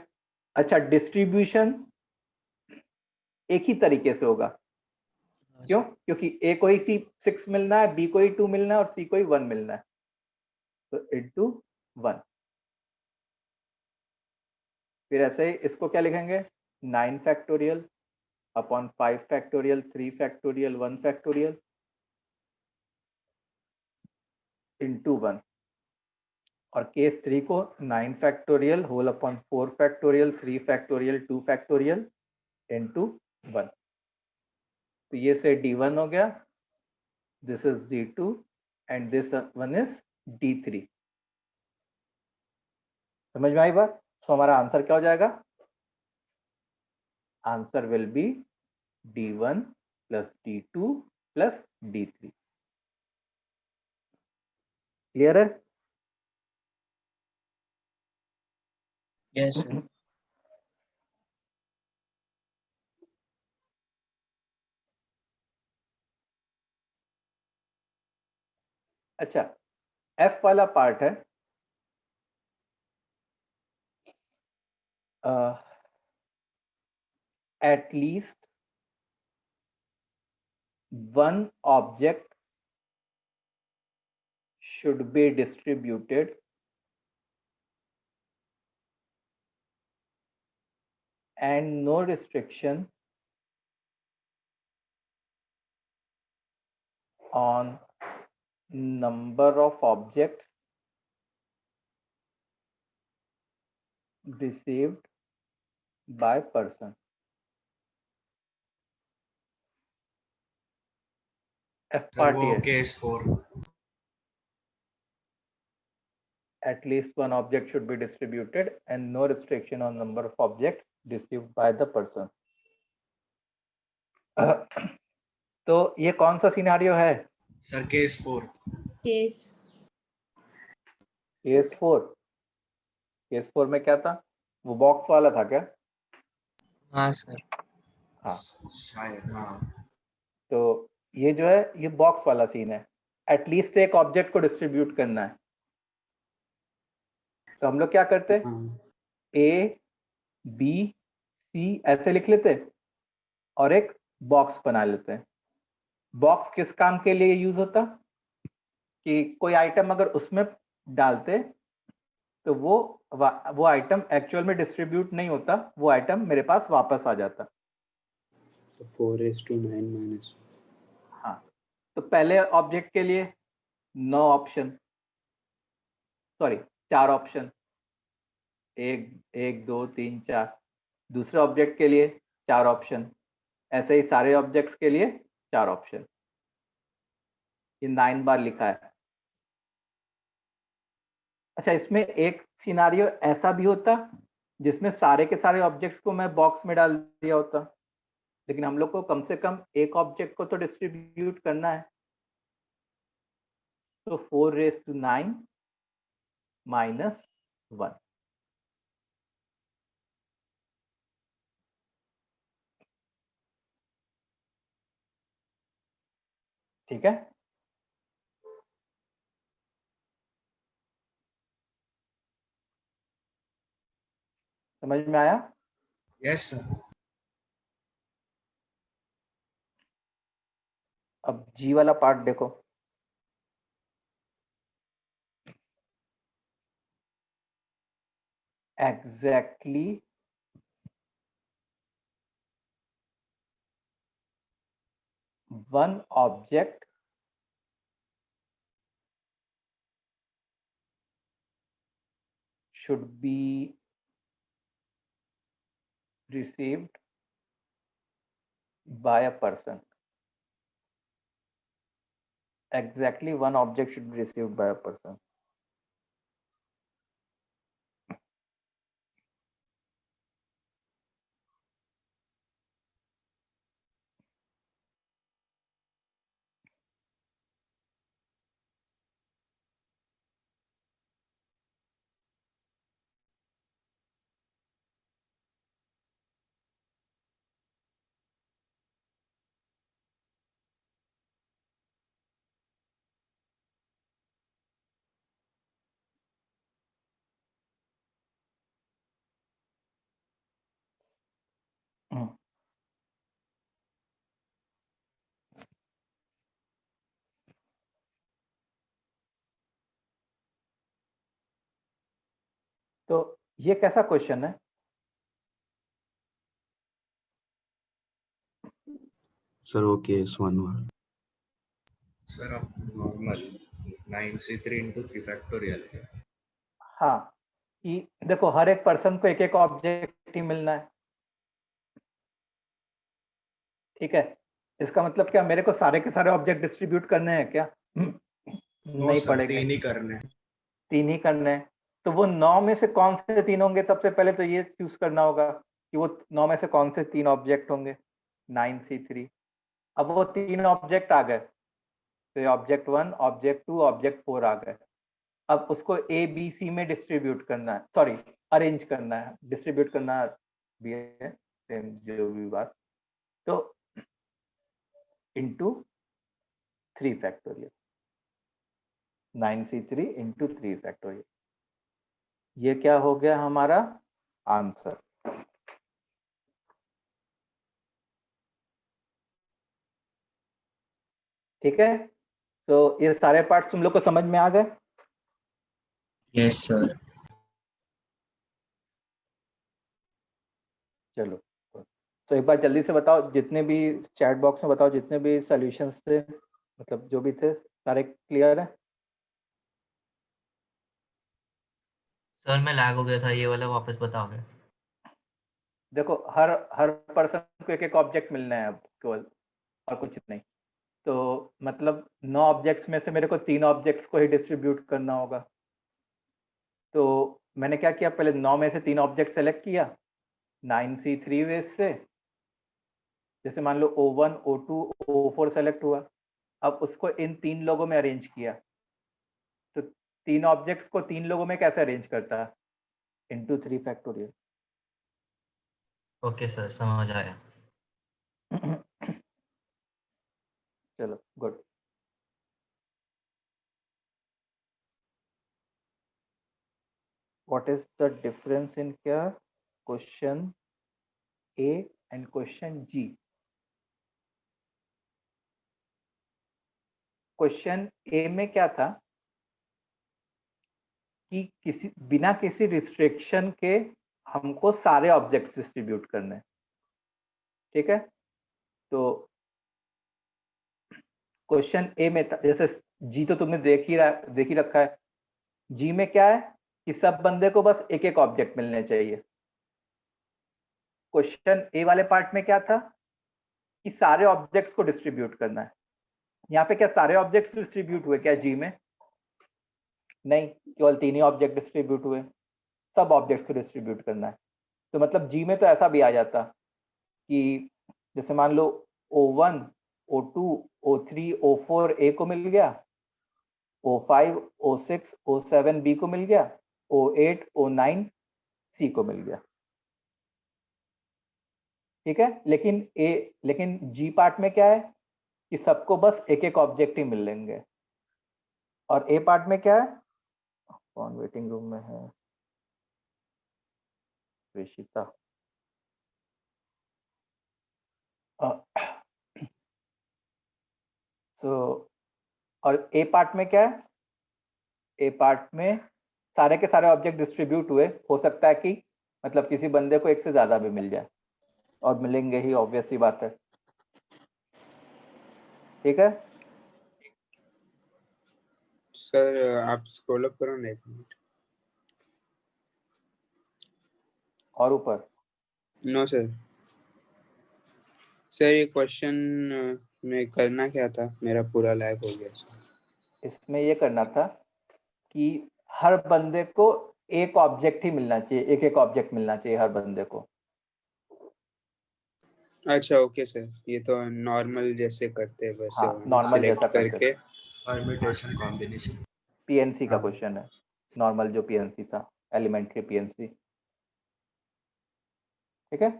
अच्छा, डिस्ट्रीब्यूशन एक ही तरीके से होगा। क्यों? क्योंकि ए को ही 6 मिलना है, बी को ही 2 मिलना है और सी को ही 1 मिलना है, तो इंटू 1। फिर ऐसे ही इसको क्या लिखेंगे? 9 factorial upon 5 factorial 3 factorial 1 factorial into 1। और केस 3 को 9 factorial whole upon 4 factorial 3 factorial 2 factorial into 1। तो ये से D1 हो गया, this is D2 and this one is D3। समझ में आई बात? तो हमारा आंसर क्या हो जाएगा? Answer will be D1 plus D2 plus D3। Clear है? Yes sir. अच्छा, F वाला पार्ट है at least one object should be distributed and no restriction on number of objects received by person. F sir part वो है, case 4। at least one object should be distributed and no restriction on number of objects received by the person. तो ये कौन सा scenario है? Sir case 4। Case case 4। Case 4 में क्या था? वो बॉक्स वाला था क्या? हाँ सर। हाँ, शायद हाँ। तो ये जो है ये बॉक्स वाला सीन है। एटलीस्ट एक ऑब्जेक्ट को डिस्ट्रीब्यूट करना है, तो हम लोग क्या करते? ए बी सी ऐसे लिख लेते और एक बॉक्स बना लेते हैं। बॉक्स किस काम के लिए यूज होता? कि कोई आइटम अगर उसमें डालते तो वो आइटम एक्चुअल में डिस्ट्रीब्यूट नहीं होता, वो आइटम मेरे पास वापस आ जाता। So 4:9 minus. हाँ, तो पहले ऑब्जेक्ट के लिए 9 ऑप्शन, सॉरी 4 ऑप्शन, 1 2 3 4। दूसरे ऑब्जेक्ट के लिए 4 ऑप्शन, ऐसे ही सारे ऑब्जेक्ट्स के लिए 4 ऑप्शन। ये 9 बार लिखा है। अच्छा, इसमें एक सिनारियो ऐसा भी होता जिसमें सारे के सारे ऑब्जेक्ट्स को मैं बॉक्स में डाल दिया होता, लेकिन हम लोग को कम से कम एक ऑब्जेक्ट को तो डिस्ट्रीब्यूट करना है। तो 4⁹ माइनस 1। ठीक है? समझ में आया? Yes sir. अब जी वाला पार्ट देखो। Exactly one object should be received by a person. Exactly one object should be received by a person. तो ये कैसा क्वेश्चन है? सर वो केस 1 वाला। सर आप नॉर्मल 9c3 into 3 फैक्टोरियल है। हाँ, कि देखो हर एक पर्सन को एक एक ऑब्जेक्ट ही मिलना है, ठीक है। इसका मतलब क्या मेरे को सारे के सारे ऑब्जेक्ट डिस्ट्रीब्यूट करने हैं क्या? नहीं सर, पड़ेंगे, 3 ही करने हैं। 3 ही करने हैं। तो वो 9 में से कौन से 3 होंगे? सबसे पहले तो ये चूज करना होगा कि वो 9 में से कौन से 3 ऑब्जेक्ट होंगे 9c3। अब वो 3 ऑब्जेक्ट आ गए, तो ऑब्जेक्ट 1, ऑब्जेक्ट 2, ऑब्जेक्ट 4 आ गए। अब उसको ए बी सी में डिस्ट्रीब्यूट करना है, सॉरी अरेंज करना है, डिस्ट्रीब्यूट करना भी है, सेम जो भी बात। तो into 3 factorial, 9c3 into 3 factorial, ये क्या हो गया हमारा आंसर। ठीक है, तो ये सारे पार्ट्स तुम लोग को समझ में आ गए? Yes sir. चलो, तो एक बार जल्दी से बताओ, जितने भी चैट बॉक्स में बताओ, जितने भी सॉल्यूशंस थे, मतलब जो भी थे, सारे क्लियर है? सर मैं लैग हो गया था, ये वाला वापस बताओगे? देखो हर हर पर्सन को एक एक ऑब्जेक्ट मिलना है अब केवल, और कुछ नहीं। तो मतलब 9 ऑब्जेक्ट्स में से मेरे को 3 ऑब्जेक्ट्स को ही डिस्ट्रीब्यूट करना होगा। तो मैंने क्या किया, पहले 9 में से 3 ऑब्जेक्ट सेलेक्ट किया 9c3 वेज से। जैसे मान लो O1, O2, O4 सेलेक्ट हुआ। अब उसको इन 3 लोगों में अरेंज किया। तो 3 ऑब्जेक्ट्स को 3 लोगों में कैसे अरेंज करता है? Into 3 factorial. ओके सर, समझ आया। चलो good. What is the difference in क्या question A and question G? Question A में क्या था कि किसी बिना किसी रिस्ट्रिक्शन के हमको सारे ऑब्जेक्ट्स डिस्ट्रीब्यूट करने हैं, ठीक है। तो क्वेश्चन ए में था, जैसे जी तो तुमने देख ही रखा है। जी में क्या है कि सब बंदे को बस एक एक ऑब्जेक्ट मिलने चाहिए। क्वेश्चन ए वाले पार्ट में क्या था कि सारे ऑब्जेक्ट्स को डिस्ट्रीब्यूट करना है। यहाँ पे क्या सारे ऑब्जेक्ट्स डिस्ट्रीब्यूट हुए क्या जी में? नहीं, केवल 3 ही ऑब्जेक्ट डिस्ट्रीब्यूट हुए। सब ऑब्जेक्ट्स को डिस्ट्रीब्यूट करना है। तो मतलब जी में तो ऐसा भी आ जाता कि जैसे मान लो O1, O2, O3, O4 ए को मिल गया, O5, O6, O7 बी को मिल गया, O8, O9 सी को मिल गया, ठीक है। लेकिन जी पार्ट में क्या है कि सबको बस एक एक ऑब्जेक्ट ही मिलेंगे। और ए पार्ट में क्या है, कौन वेटिंग रूम में है? ऋषिता। सो और ए पार्ट में क्या है? ए पार्ट में सारे के सारे ऑब्जेक्ट डिस्ट्रीब्यूट हुए। हो सकता है कि मतलब किसी बंदे को एक से ज्यादा भी मिल जाए, और मिलेंगे ही, ऑब्वियस सी बात है, ठीक है। सर आप स्क्रॉल अप करो ना 1 मिनट। और ऊपर नो सर। सर ये क्वेश्चन में करना क्या था, मेरा पूरा लैग हो गया सर। इसमें ये करना था कि हर बंदे को एक ऑब्जेक्ट ही मिलना चाहिए, एक एक ऑब्जेक्ट मिलना चाहिए हर बंदे को। अच्छा ओके सर, ये तो नॉर्मल जैसे करते हैं वैसे हाँ, होना, नॉर्मल सिलेक्ट जैसा करते करके। Permutation combination. पीएनसी का हाँ। क्वेश्चन है, नॉर्मल जो पीएनसी था, एलिमेंट्री पीएनसी, ठीक है।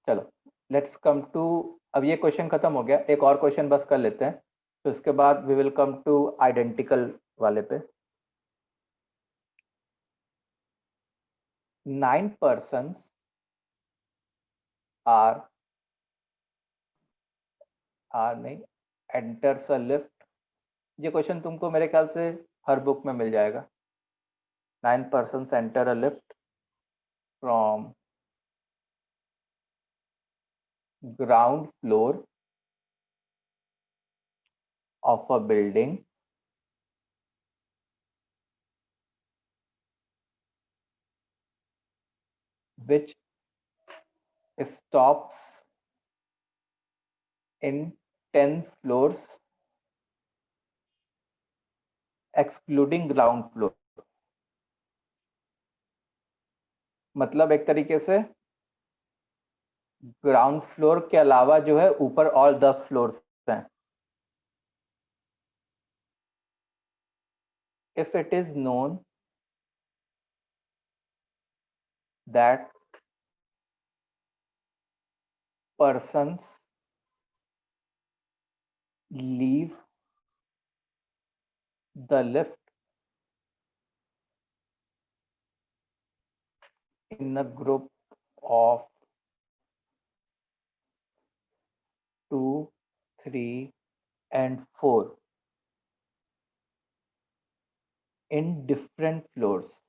चलो लेट्स कम टू, अब ये क्वेश्चन खत्म हो गया, एक और क्वेश्चन बस कर लेते हैं, तो इसके बाद we will come to identical वाले पे। 9 persons आर नहीं, एंटर्स अ लिफ्ट। ये क्वेश्चन तुमको मेरे ख्याल से हर बुक में मिल जाएगा। 9 persons enter a lift from ground floor of a building which stops in 10 floors excluding ground floor। मतलब एक तरीके से ग्राउंड फ्लोर के अलावा जो है ऊपर और 10 फ्लोर्स हैं। If it is known that persons leave the lift in a group of 2, 3 and 4 in different floors,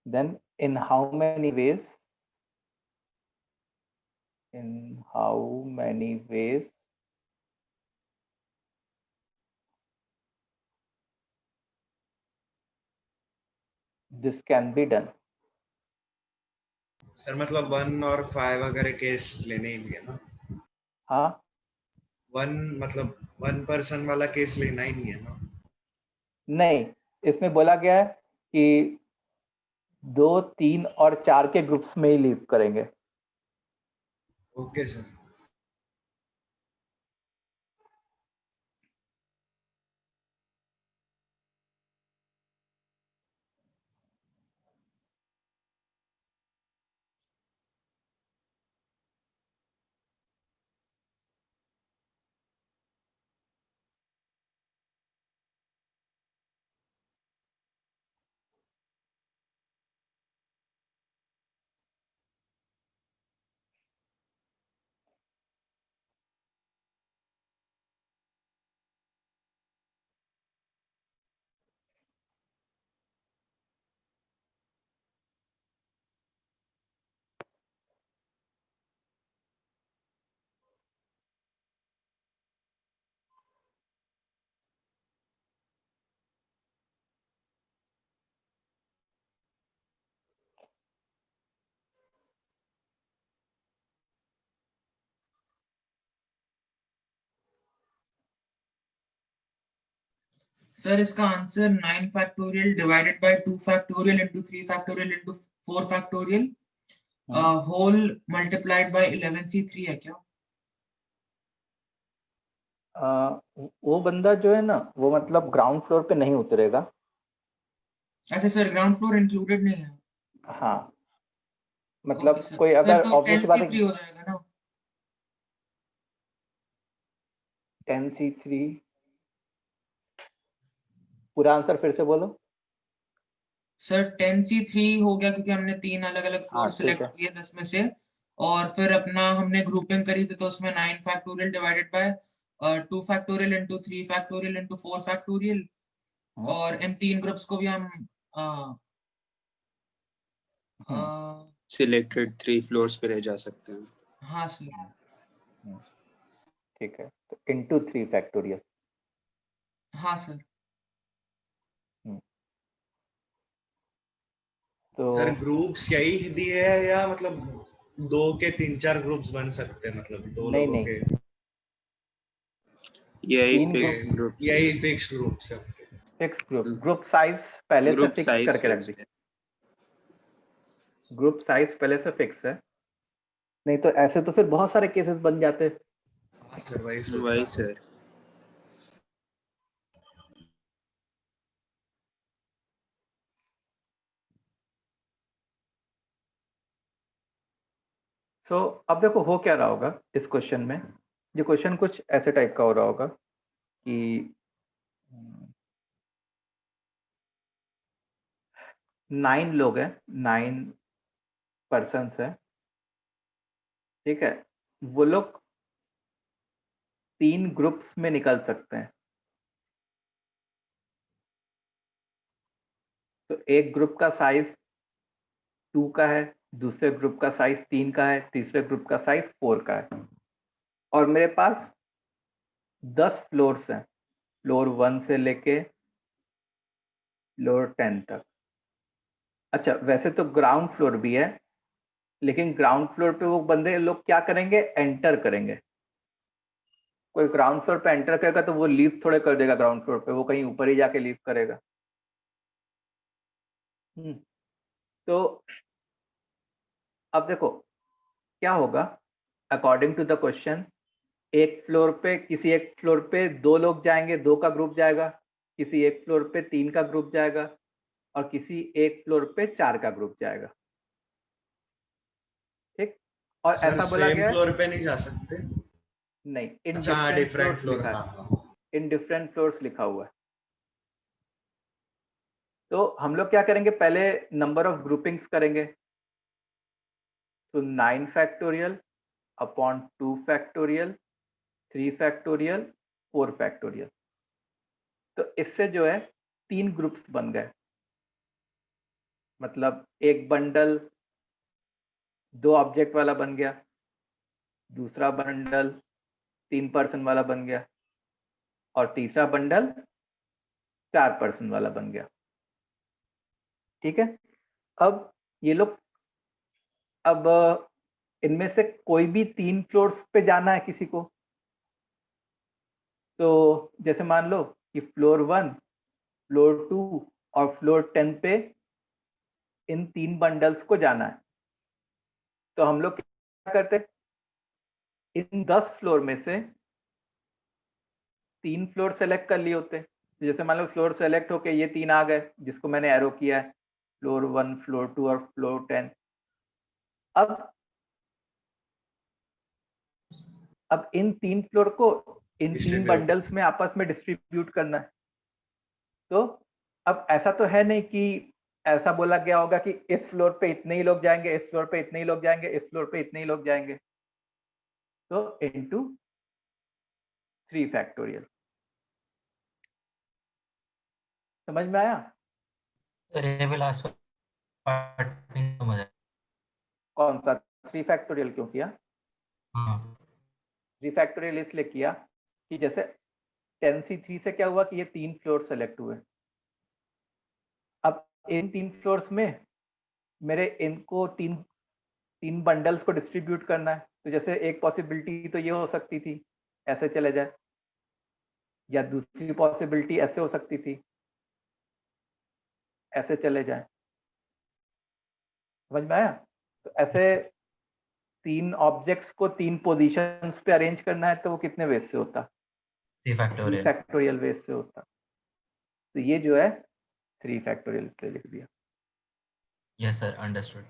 then in how many ways this can be done? Sir मतलब 1 और 5 वगैरह केस लेने ही नहीं है ना? हाँ, 1 मतलब 1 पर्सन वाला केस लेना ही नहीं है ना? नहीं, इसमें बोला गया है कि 2, 3 और 4 के ग्रुप्स में ही लीव करेंगे। Okay sir. सर इसका answer 9 factorial divided by 2 factorial into 3 factorial into 4 factorial whole multiplied by 11c3 है क्या? वो बंदा जो है ना, वो मतलब ग्राउंड फ्लोर पे नहीं उतरेगा। अच्छा सर, ग्राउंड फ्लोर इंक्लूडेड नहीं है। हाँ, मतलब सर, कोई सर अगर तो ऑब्वियस बात है 10c3 हो जाएगा ना? 10c3 पूरा आंसर फिर से बोलो। सर 10c3 हो गया क्योंकि हमने 3 अलग अलग फ्लोर हाँ, ठीक सिलेक्ट है। किए 10 में से, और फिर अपना हमने ग्रुपिंग करी थी तो उसमें 9 factorial divided by 2 factorial into 3 factorial into 4 factorial, और इन 3 ग्रुप्स को भी हम सिलेक्टेड 3 फ्लोर्स पे रह जा सकते हैं। हाँ सर। ठीक है, तो इनटू 3 फैक्टोरियल। हाँ सर। तो सर ग्रुप्स यही दिए है या मतलब 2 के 3-4 ग्रुप्स बन सकते हैं, मतलब 2 नहीं, लोगों नहीं। के? यही तीन फिक्स ग्रुप, ग्रुप्स, यही फिक्स ग्रुप्स है। फिक्स ग्रुप साइज पहले से ग्रुप फिक्स साइज करके रख दी। ग्रुप साइज पहले से फिक्स है, नहीं तो ऐसे तो फिर बहुत सारे केसेस बन जाते। हाँ सर, वही सोच वही रहा था। सर। सो अब देखो हो क्या रहा होगा इस क्वेश्चन में। ये क्वेश्चन कुछ ऐसे टाइप का हो रहा होगा कि 9 लोग हैं, 9 पर्सन्स हैं, ठीक है, वो लोग 3 ग्रुप्स में निकल सकते हैं। तो एक ग्रुप का साइज 2 का है, दूसरे ग्रुप का साइज 3 का है, तीसरे ग्रुप का साइज 4 का है, और मेरे पास 10 फ्लोर्स हैं, फ्लोर 1 से लेके फ्लोर 10 तक। अच्छा, वैसे तो ग्राउंड फ्लोर भी है, लेकिन ग्राउंड फ्लोर पे वो बंदे लोग क्या करेंगे, एंटर करेंगे। कोई ग्राउंड फ्लोर पे एंटर करेगा तो वो लीव थोड़े कर देगा ग्राउंड फ्लोर पे, वो कहीं ऊपर ही जाके लीव करेगा। तो अब देखो क्या होगा, अकॉर्डिंग टू द क्वेश्चन, एक फ्लोर पे, किसी एक फ्लोर पे 2 लोग जाएंगे, 2 का ग्रुप जाएगा, किसी एक फ्लोर पे 3 का ग्रुप जाएगा, और किसी एक फ्लोर पे 4 का ग्रुप जाएगा, ठीक। और सर ऐसा बोला सेम गया है, फ्लोर पे नहीं जा सकते? नहीं, इन अच्छा, डिफरेंट डिफरेंट फ्लोर्स फ्लोर, लिखा हाँ है, हाँ। इन डिफरेंट फ्लोर्स लिखा हुआ है। तो हम लोग क्या करेंगे, पहले नंबर ऑफ ग्रुपिंग्स करेंगे। तो 9 factorial upon 2 factorial, 3 factorial, 4 factorial. तो इससे जो है 3 ग्रुप्स बन गए, मतलब एक बंडल 2 ऑब्जेक्ट वाला बन गया, दूसरा बंडल 3 पर्सन वाला बन गया, और तीसरा बंडल 4 पर्सन वाला बन गया, ठीक है। अब ये लोग, अब इनमें से कोई भी 3 फ्लोर्स पे जाना है किसी को, तो जैसे मान लो कि फ्लोर 1, फ्लोर 2 और फ्लोर 10 पे इन 3 बंडल्स को जाना है। तो हम लोग क्या करते, इन 10 फ्लोर में से 3 फ्लोर सेलेक्ट कर लिए होते। जैसे मान लो फ्लोर सेलेक्ट होके ये 3 आ गए जिसको मैंने एरो किया है, फ्लोर 1, फ्लोर 2 और फ्लोर 10। अब इन 3 फ्लोर को इन 3 Distribute. बंडल्स में आपस में डिस्ट्रीब्यूट करना है। तो अब ऐसा तो है नहीं कि ऐसा बोला गया होगा कि इस फ्लोर पे इतने ही लोग जाएंगे, इस फ्लोर पे इतने ही लोग जाएंगे, इस फ्लोर पे इतने ही लोग जाएंगे। तो इनटू 3 फैक्टोरियल। समझ में आया? अरे भी लास्ट पार्ट नहीं समझ आया। कौन सा 3 फैक्टोरियल क्यों किया? हाँ 3 फैक्टोरियल इसलिए किया कि जैसे 10C3 से क्या हुआ कि ये 3 फ्लोर सेलेक्ट हुए। अब इन 3 फ्लोर्स में मेरे इनको 3 बंडल्स को डिस्ट्रीब्यूट करना है। तो जैसे एक पॉसिबिलिटी तो ये हो सकती थी ऐसे चले जाए, या दूसरी पॉसिबिलिटी ऐसे हो सकती थी ऐसे चले जाए। समझ में आया? तो ऐसे 3 ऑब्जेक्ट्स को 3 पोजीशंस पे अरेंज करना है, तो वो कितने वेज से होता? 3 3 फैक्टोरियल। फैक्टोरियल वेज से होता। तो ये जो है 3 फैक्टोरियल से लिख दिया। Yes sir, understood.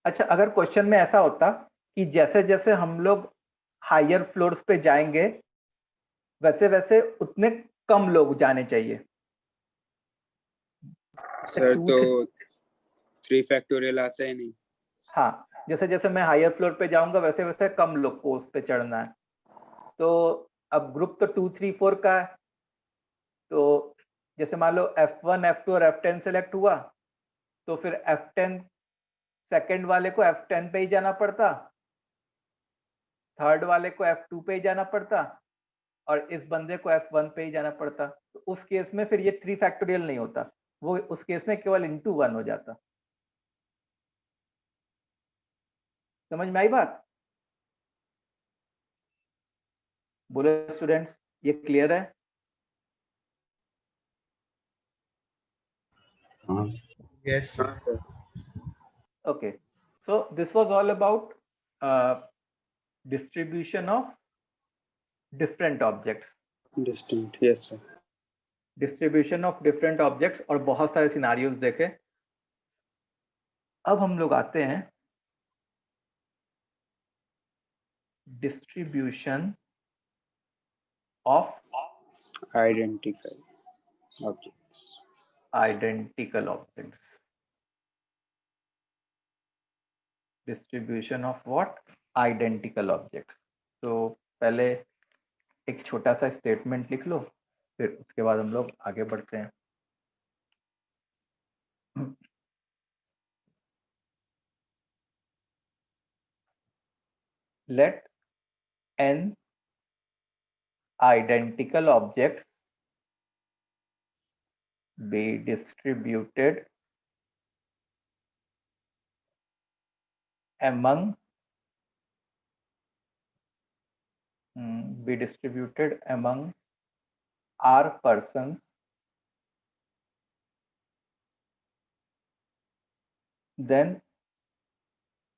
अच्छा, अगर क्वेश्चन में ऐसा होता कि जैसे जैसे हम लोग हायर फ्लोर्स पे जाएंगे वैसे वैसे उतने कम लोग जाने चाहिए। सर 2 तो से 3 फैक्टोरियल आता है नहीं। हाँ, जैसे जैसे मैं हायर फ्लोर पे जाऊंगा वैसे वैसे कम लोग को उस पे चढ़ना है। तो अब ग्रुप तो 2, 3, 4 का है। तो जैसे मान लो F1, F2 और F10 सेलेक्ट हुआ, तो फिर F10 सेकंड वाले को F10 पे ही जाना पड़ता, थर्ड वाले को F2 पे ही जाना पड़ता, और इस बंदे को F1 पे ही जाना पड़ता। तो उस केस में फिर ये 3 फैक्टोरियल नहीं होता, वो उस केस में केवल इनटू 1 हो जाता। समझ में आई बात? बोलो स्टूडेंट्स, ये क्लियर है? Yes, sir. Okay, so this was all about distribution of different objects, distinct, yes sir. distribution of different objects, और बहुत सारे सिनारियोज देखे। अब हम लोग आते हैं distribution of identical objects. Identical objects. Distribution of what, identical objects. तो पहले एक छोटा सा स्टेटमेंट लिख लो, फिर उसके बाद हम लोग आगे बढ़ते हैं। Let n identical objects be distributed among R persons, then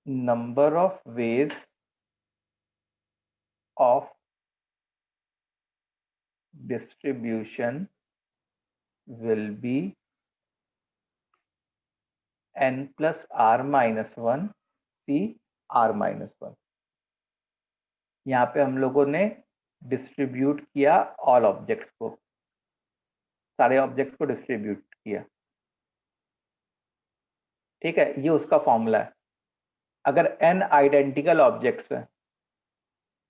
number of ways of distribution will be n plus r minus 1 c r minus 1। यहाँ पे हम लोगों ने डिस्ट्रीब्यूट किया ऑल ऑब्जेक्ट्स को, सारे ऑब्जेक्ट्स को डिस्ट्रीब्यूट किया। ठीक है, ये उसका फॉर्मूला है। अगर n आइडेंटिकल ऑब्जेक्ट्स हैं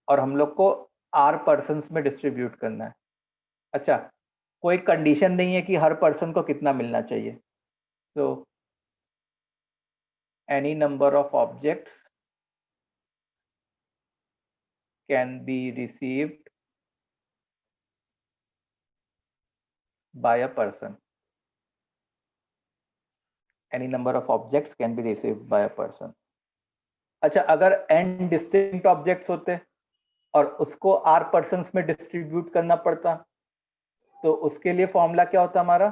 और हम लोग को r पर्सन्स में डिस्ट्रीब्यूट करना है, अच्छा कोई कंडीशन नहीं है कि हर पर्सन को कितना मिलना चाहिए। तो any number of objects can be received by a person. Any number of objects can be received by a person. अच्छा, अगर n डिस्टिंक्ट ऑब्जेक्ट्स होते और उसको r पर्सन्स में डिस्ट्रीब्यूट करना पड़ता, तो उसके लिए फॉर्मूला क्या होता हमारा?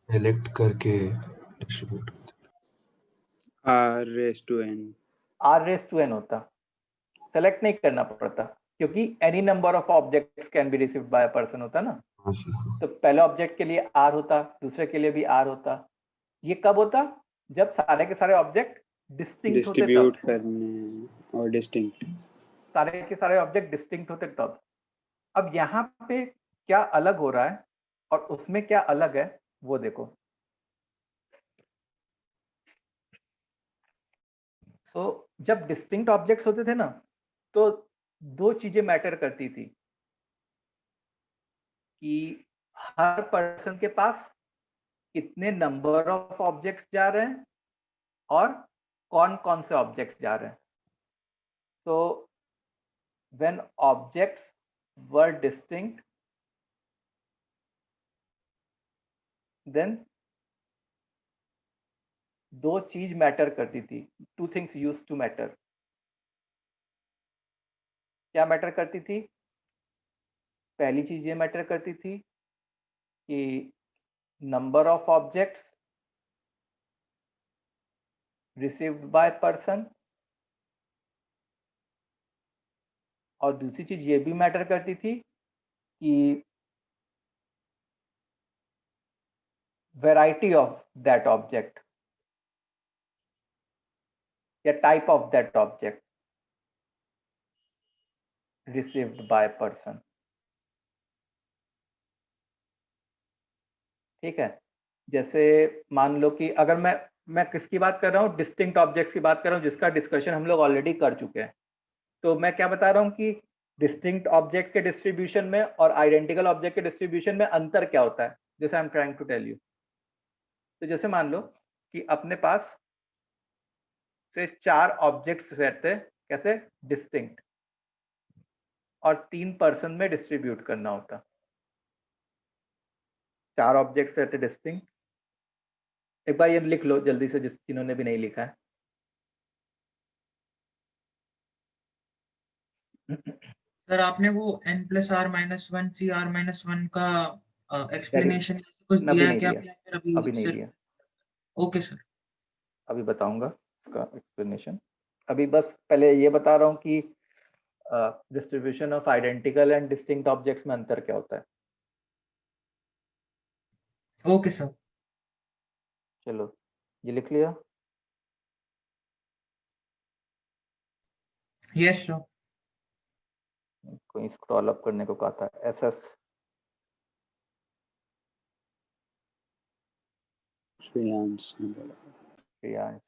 सेलेक्ट करके distribute, r raised to n, r raised to n होता, सेलेक्ट नहीं करना पड़ता, क्योंकि any number of objects can be received by a person होता ना। तो पहले ऑब्जेक्ट के लिए r होता, दूसरे के लिए भी r होता। ये कब होता? जब सारे के सारे ऑब्जेक्ट डिस्टिंक्ट होते डिस्ट्रीब्यूट तब। करने और डिस्टिंक्ट, सारे के सारे ऑब्जेक्ट डिस्टिंक्ट होते तब। अब यहाँ पे क्या अलग हो रहा है और उसमें क्या अलग है वो देखो। तो जब डिस्टिंक्ट ऑब्जेक्ट्स होते थे ना, तो दो चीजें मैटर करती थी कि हर पर्सन के पास कितने नंबर ऑफ ऑब्जेक्ट्स जा रहे हैं और कौन कौन से ऑब्जेक्ट्स जा रहे हैं। तो when objects were distinct, then दो चीज मैटर करती थी, two things used to matter. क्या मैटर करती थी? पहली चीज ये मैटर करती थी कि number of objects received by person, और दूसरी चीज ये भी मैटर करती थी कि वैरायटी ऑफ दैट ऑब्जेक्ट या type of that object received by person. ठीक है, जैसे मान लो कि अगर मैं किसकी बात कर रहा हूँ? डिस्टिंक्ट ऑब्जेक्ट्स की बात कर रहा हूँ, जिसका डिस्कशन हम लोग ऑलरेडी कर चुके हैं। तो मैं क्या बता रहा हूँ कि डिस्टिंक्ट ऑब्जेक्ट के डिस्ट्रीब्यूशन में और आइडेंटिकल ऑब्जेक्ट के डिस्ट्रीब्यूशन में अंतर क्या होता है, जैसे I am trying to tell you. तो जैसे मान लो कि अपने पास से 4 ऑब्जेक्ट्स रहते, कैसे? डिस्टिंक्ट, और 3 पर्सन में डिस्ट्रीब्यूट करना होता। 4 ऑब्जेक्ट्स रहते डिस्टिंक्ट। एक बार ये लिख लो जल्दी से, जिन्होंने भी नहीं लिखा है। सर आपने वो n plus R minus 1 C R minus 1 का एक्सप्लेनेशन कुछ दिया है क्या? अभी नहीं दिया। ओके सर, अभी बताऊंगा उसका एक्सप्लेनेशन। अभी बस पहले ये बता रहा हूँ कि distribution of identical and distinct objects में अंतर क्या होता है। Okay sir. चलो ये लिख लिया। Yes sir. कोई स्क्रॉल अप करने को कहा था, एसएस। श्रेयांश ने बोला। श्रेयांश।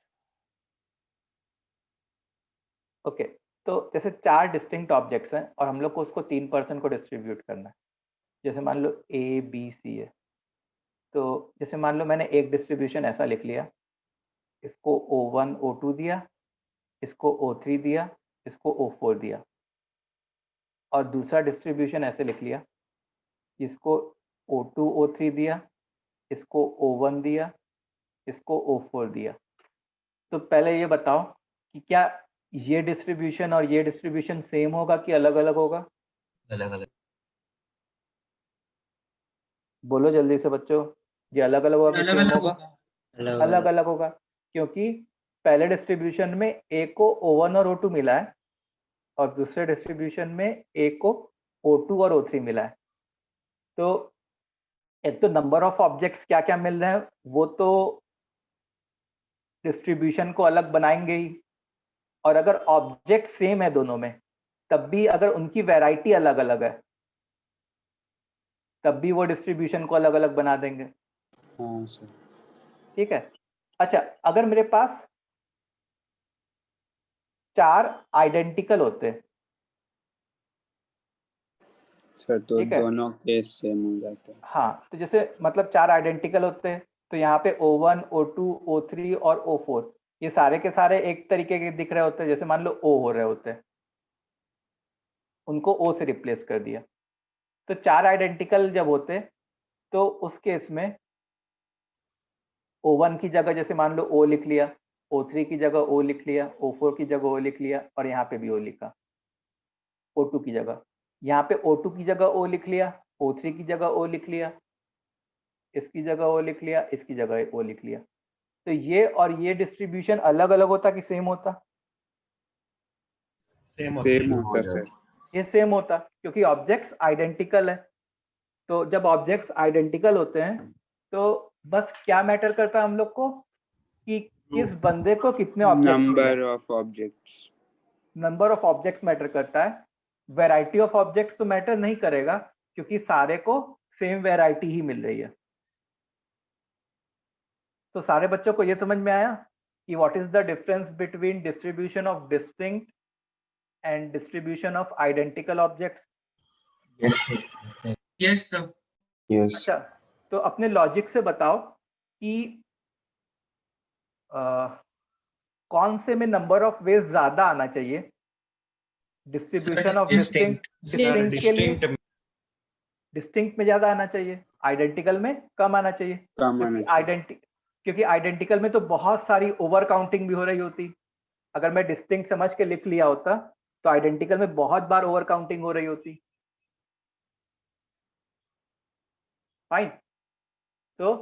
ओके, तो जैसे 4 डिस्टिंक्ट ऑब्जेक्ट्स हैं और हम लोग को उसको 3% को डिस्ट्रीब्यूट करना है। जैसे मान लो ए बी सी है, तो जैसे मान लो मैंने एक डिस्ट्रीब्यूशन ऐसा लिख लिया, इसको O1 O2 दिया, इसको O3 दिया, इसको O4 दिया, और दूसरा डिस्ट्रीब्यूशन ऐसे लिख लिया, इसको O2 O3 दिया, इसको O1 दिया, इसको O4 दिया। तो पहले ये बताओ कि क्या ये डिस्ट्रीब्यूशन और ये डिस्ट्रीब्यूशन सेम होगा कि अलग अलग होगा? अलग अलग। बोलो जल्दी से बच्चों, ये अलग अलग होगा कि अलग सेम अलग होगा? होगा। अलग अलग होगा, क्योंकि पहले डिस्ट्रीब्यूशन में ए को O1 और O2 मिला है और दूसरे डिस्ट्रीब्यूशन में ए को O2 और O3 मिला है। तो एक तो नंबर ऑफ ऑब्जेक्ट्स क्या क्या मिल रहे हैं वो तो डिस्ट्रीब्यूशन को अलग बनाएंगे ही, और अगर ऑब्जेक्ट सेम है दोनों में तब भी अगर उनकी वैरायटी अलग अलग है तब भी वो डिस्ट्रीब्यूशन को अलग अलग बना देंगे। हाँ सर। ठीक है। अच्छा, अगर मेरे पास 4 आइडेंटिकल होते हैं, सर तो ठीक है, दोनों केस सेम हो जाते हैं। हाँ, तो जैसे मतलब 4 आइडेंटिकल होते हैं तो यहाँ पे O1 O2 O3 और O4 ये सारे के सारे एक तरीके के दिख रहे होते हैं। जैसे मान लो O हो रहे होते हैं, उनको O से रिप्लेस कर दिया। तो 4 आइडेंटिकल जब होते तो उस केस में O1 की जगह जैसे मान लो O लिख लिया, O3 की जगह O लिख लिया, O4 की जगह O लिख लिया, और यहाँ पे भी O लिखा O2 की जगह। यहाँ पे O2 की जगह O लिख लिया, O3 की जगह O लिख लिया, इसकी जगह O लिख लिया, इसकी जगह O लिख लिया। तो ये और ये डिस्ट्रीब्यूशन अलग अलग होता कि सेम होता? सेम होता सर। ये सेम होता, क्योंकि ऑब्जेक्ट्स आइडेंटिकल है। तो जब ऑब्जेक्ट्स आइडेंटिकल होते हैं तो बस क्या मैटर करता है हम लोग को कि किस बंदे को कितने ऑब्जेक्ट्स मिले। Number of objects. Number of objects matter करता है, वैरायटी ऑफ ऑब्जेक्ट्स तो मैटर नहीं करेगा क्योंकि सारे को सेम वैरायटी ही मिल रही है। तो सारे बच्चों को ये समझ में आया कि what is the difference between distribution of distinct and distribution of identical objects? Yes sir. Yes. अच्छा, तो अपने लॉजिक से बताओ कि कौन से में नंबर ऑफ वेज ज्यादा आना चाहिए? डिस्ट्रीब्यूशन ऑफ डिस्टिंक्ट के लिए डिस्टिंक्ट में ज्यादा आना चाहिए, आइडेंटिकल में कम आना चाहिए। क्योंकि आइडेंटिकल में तो बहुत सारी ओवर काउंटिंग भी हो रही होती। अगर मैं डिस्टिंक्ट समझ के लिख लिया होता तो आइडेंटिकल में बहुत बार ओवर काउंटिंग हो रही होती। फाइन। तो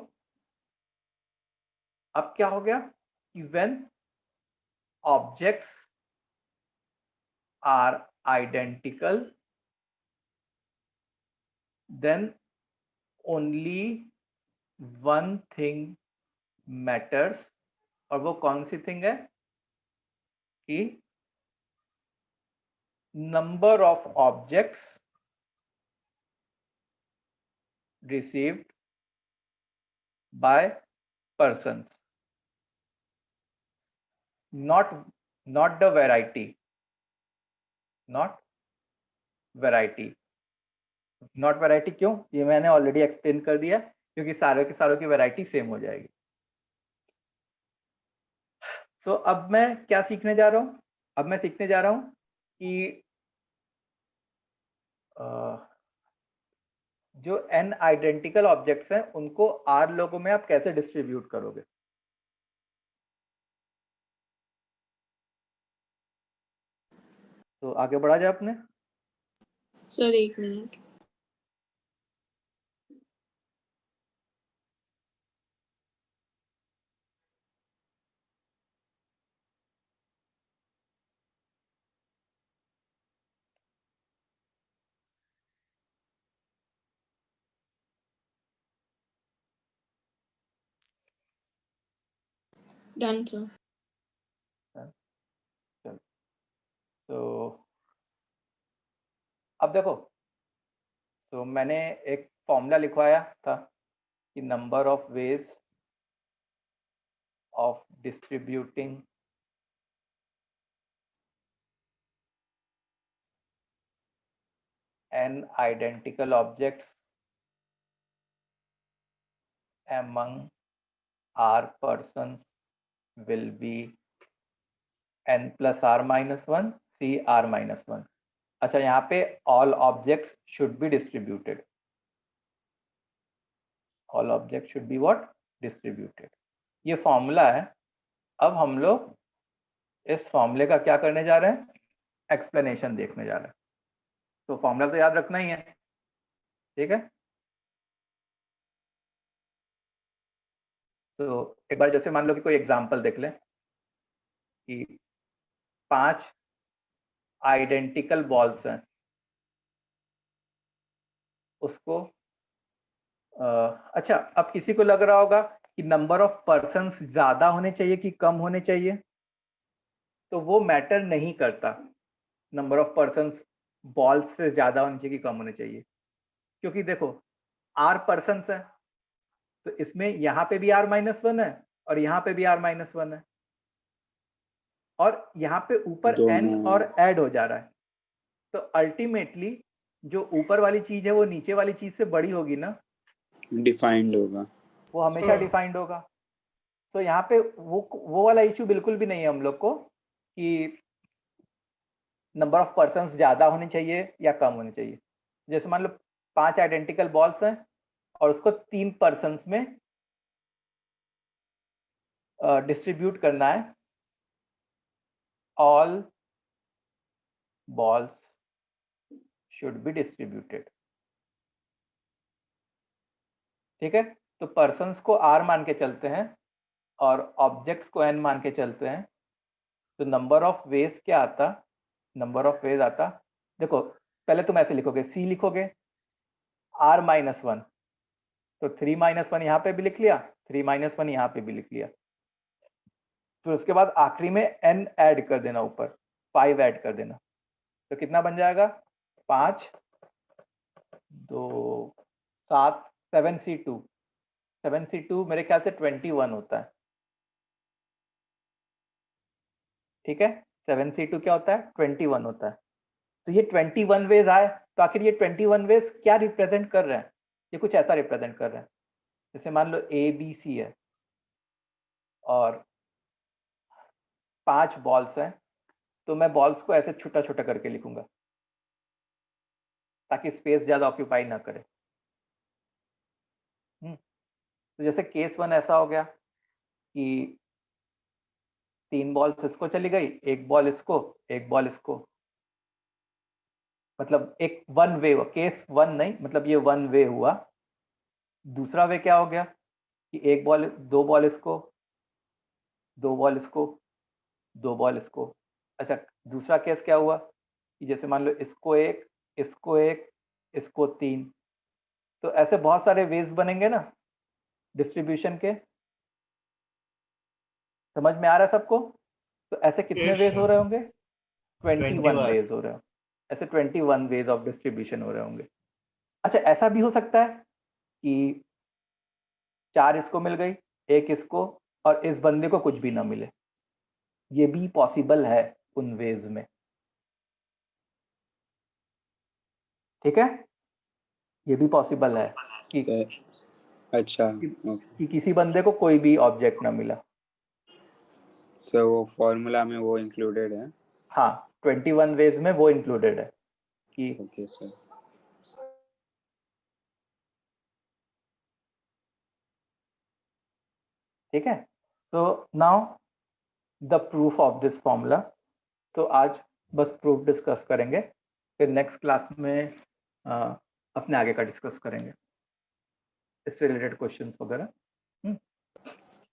अब क्या हो गया कि when objects are identical then only one thing matters, और वो कौन सी थिंग है कि number of objects received by persons, not the variety, not variety क्यों? ये मैंने ऑलरेडी एक्सप्लेन कर दिया, क्योंकि सारे के सारों की वैरायटी सेम हो जाएगी। सो अब मैं क्या सीखने जा रहा हूं? अब मैं सीखने जा रहा हूं कि जो n आइडेंटिकल ऑब्जेक्ट्स हैं उनको r लोगों में आप कैसे डिस्ट्रीब्यूट करोगे। तो आगे बढ़ा जाए अपने। सर एक मिनट। Done sir. तो अब देखो, तो मैंने एक फॉर्मूला लिखवाया था कि number of veg of distributing n identical objects among R persons will be n plus r minus 1 c r minus 1. अच्छा, यहाँ पे all objects should be distributed. All objects should be what? Distributed. ये formula है. अब हम लोग इस फॉर्मूले का क्या करने जा रहे हैं? एक्सप्लेनेशन देखने जा रहे हैं. तो फॉर्मूला तो याद रखना ही है, ठीक है? तो एक बार जैसे मान लो कि कोई एग्जांपल देख लें कि 5 आइडेंटिकल बॉल्स हैं, उसको अच्छा, अब किसी को लग रहा होगा कि नंबर ऑफ पर्सन्स ज्यादा होने चाहिए कि कम होने चाहिए, तो वो मैटर नहीं करता नंबर ऑफ पर्सन्स बॉल्स से ज्यादा होने चाहिए कि कम होने चाहिए, क्योंकि देखो r पर्सन्स है तो इसमें यहाँ पे भी r माइनस 1 है और यहाँ पे भी r माइनस 1 है और यहाँ पे ऊपर n और ऐड हो जा रहा है, तो अल्टीमेटली जो ऊपर वाली चीज है वो नीचे वाली चीज से बड़ी होगी ना, डिफाइंड होगा, वो हमेशा डिफाइंड होगा. तो यहाँ पे वो वाला इश्यू बिल्कुल भी नहीं है हम लोग को कि नंबर ऑफ पर्सन्स ज्यादा होने चाहिए या कम होने चाहिए. जैसे मान लो 5 आइडेंटिकल बॉल्स हैं और उसको 3 पर्सन्स में डिस्ट्रीब्यूट करना है. All balls should be distributed, ठीक है? तो पर्सन्स को r मान के चलते हैं और ऑब्जेक्ट्स को n मान के चलते हैं. तो नंबर ऑफ वेज क्या आता? नंबर ऑफ वेज आता, देखो पहले तुम ऐसे लिखोगे, c लिखोगे r माइनस 1, तो 3 माइनस 1 यहाँ पे भी लिख लिया, 3 माइनस 1 यहाँ पे भी लिख लिया. फिर उसके बाद आखिरी में n ऐड कर देना, ऊपर 5 ऐड कर देना, तो कितना बन जाएगा? 5 2 7 7c2. 7c2 मेरे ख्याल से 21 होता है, ठीक है? 7c2 क्या होता है? 21 होता है. तो ये 21 वेज आए, तो आखिर ये 21 वेज क्या रिप्रेजेंट कर रहे हैं? ये कुछ ऐसा रिप्रेजेंट कर रहे हैं, जैसे मान लो ए बी सी है और 5 बॉल्स हैं, तो मैं बॉल्स को ऐसे छोटा छोटा करके लिखूंगा ताकि स्पेस ज्यादा ऑक्यूपाई ना करे. तो जैसे केस 1 ऐसा हो गया कि 3 बॉल्स इसको चली गई, 1 बॉल इसको, 1 बॉल इसको, मतलब एक 1 वे हुआ. केस 1 नहीं, मतलब ये 1 वे हुआ. दूसरा वे क्या हो गया कि 1 बॉल, 2 बॉल इसको, 2 बॉल इसको, 2 बॉल इसको. अच्छा, दूसरा केस क्या हुआ कि जैसे मान लो इसको 1, इसको 1, इसको 3, तो ऐसे बहुत सारे वेज बनेंगे ना डिस्ट्रीब्यूशन के. समझ में आ रहा है सबको? तो ऐसे कितने वेज हो रहे होंगे? 21 वेज हो रहे होंगे. ऐसे 21 वेज ऑफ डिस्ट्रीब्यूशन हो रहे होंगे. अच्छा, ऐसा भी हो सकता है कि 4 इसको मिल गई, 1 इसको, और इस बंदे को कुछ भी ना मिले. ये भी पॉसिबल है उन वेज में, ठीक है? ये भी पॉसिबल है कि अच्छा कि किसी बंदे को कोई भी ऑब्जेक्ट ना मिला. सो वो फॉर्मूला में वो इंक्लूडेड है? हाँ, 21 वेज में वो इंक्लूडेड है कि ओके सर. ठीक है? So now the proof of this formula. तो आज बस प्रूफ डिस्कस करेंगे, फिर नेक्स्ट क्लास में अपने आगे का डिस्कस करेंगे, इससे रिलेटेड क्वेश्चंस वगैरह.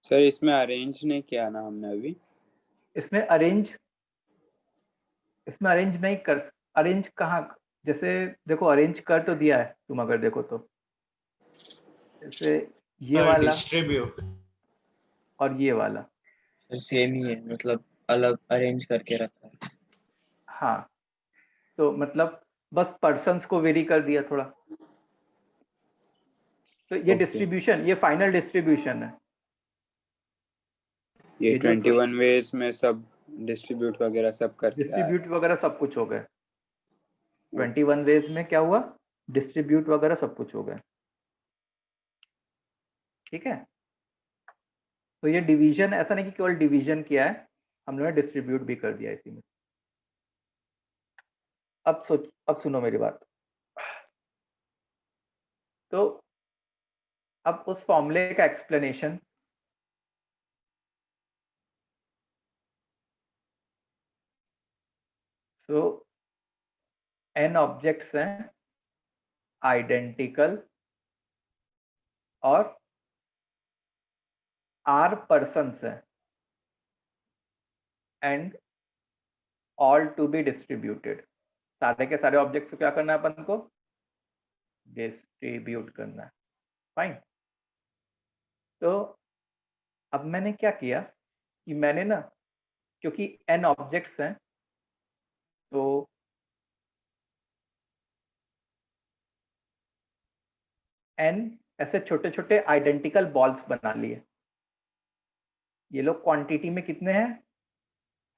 सर इसमें अरेंज नहीं किया ना हमने अभी? इसमें अरेंज नहीं कर, अरेंज कहाँ? जैसे देखो, अरेंज कर तो दिया है तुम, अगर देखो तो जैसे ये वाला डिस्ट्रीब्यूट और ये वाला सेम ही है, मतलब अलग अरेंज करके रखा है. हाँ, तो मतलब बस पर्सन्स को वेरी कर दिया थोड़ा. तो ये डिस्ट्रीब्यूशन, ये फाइनल डिस्ट्रीब्यूशन है. ये ये जो 21 वेज में सब डिस्ट्रीब्यूट वगैरह सब करके डिस्ट्रीब्यूट वगैरह सब कुछ हो गए। 21 वेज में क्या हुआ, डिस्ट्रीब्यूट वगैरह सब कुछ हो गया। ठीक है, तो ये डिवीजन ऐसा नहीं कि केवल डिवीजन किया है, हम लोगों ने डिस्ट्रीब्यूट भी कर दिया इसी में। अब सुनो मेरी बात। तो अब उस फॉर्मूले का एक्सप्लेनेशन सो n ऑब्जेक्ट्स हैं आइडेंटिकल और r पर्सन्स हैं and all to be distributed. सारे के सारे ऑब्जेक्ट्स को क्या करना है अपन को, डिस्ट्रीब्यूट करना है। फाइन। तो अब मैंने क्या किया कि मैंने ना, क्योंकि n ऑब्जेक्ट्स हैं तो n ऐसे छोटे छोटे आइडेंटिकल बॉल्स बना लिए। ये लोग क्वांटिटी में कितने हैं,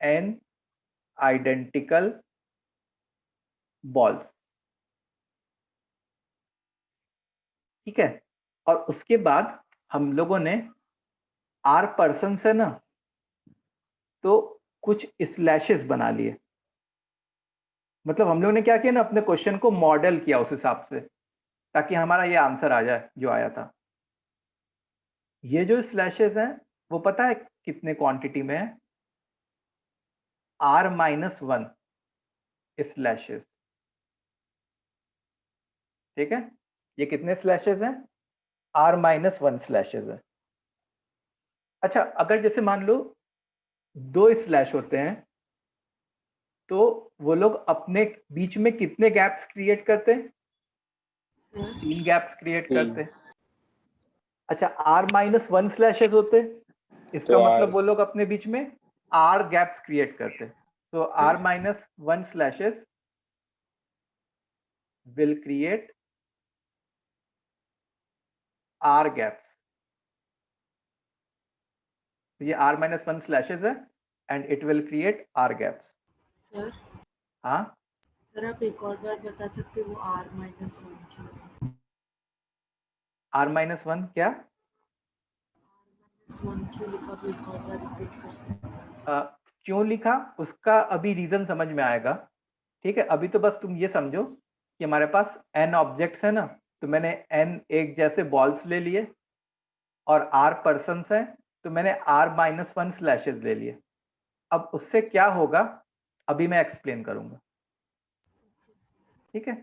n आइडेंटिकल बॉल्स। ठीक है, और उसके बाद हम लोगों ने r पर्सन से ना तो कुछ स्लैशेस बना लिए। मतलब हम लोगों ने क्या किया ना, अपने क्वेश्चन को मॉडल किया उस हिसाब से, ताकि हमारा ये आंसर आ जाए जो आया था। ये जो स्लैशेस हैं वो पता है कितने क्वांटिटी में है, r-1 स्लैशेस। ठीक है, ये कितने स्लैशेस हैं, r-1 स्लैशेस है। अच्छा, अगर जैसे मान लो 2 स्लैश होते हैं तो वो लोग अपने बीच में कितने गैप्स क्रिएट करते हैं, 3 गैप्स क्रिएट करते हैं। अच्छा, r-1 स्लैशेस होते, इसका तो मतलब वो लोग अपने बीच में r गैप्स क्रिएट करते। तो r-1 slashes will create r gaps। ये r-1 स्लैशेस है and it will create r gaps। Sir हाँ सर, आप एक और बार बता सकते हो r-1 क्यों है? r-1 क्या, r-1 क्यों लिखा, भी एक और बार रिपीट कर सकते हैं? क्यों लिखा उसका अभी रीजन समझ में आएगा। ठीक है, अभी तो बस तुम ये समझो कि हमारे पास n ऑब्जेक्ट्स है ना, तो मैंने n एक जैसे बॉल्स ले लिए और r पर्सन्स हैं तो मैंने r-1 स्लैशेस ले लिए। अब उससे क्या होगा अभी मैं एक्सप्लेन करूंगा। ठीक है,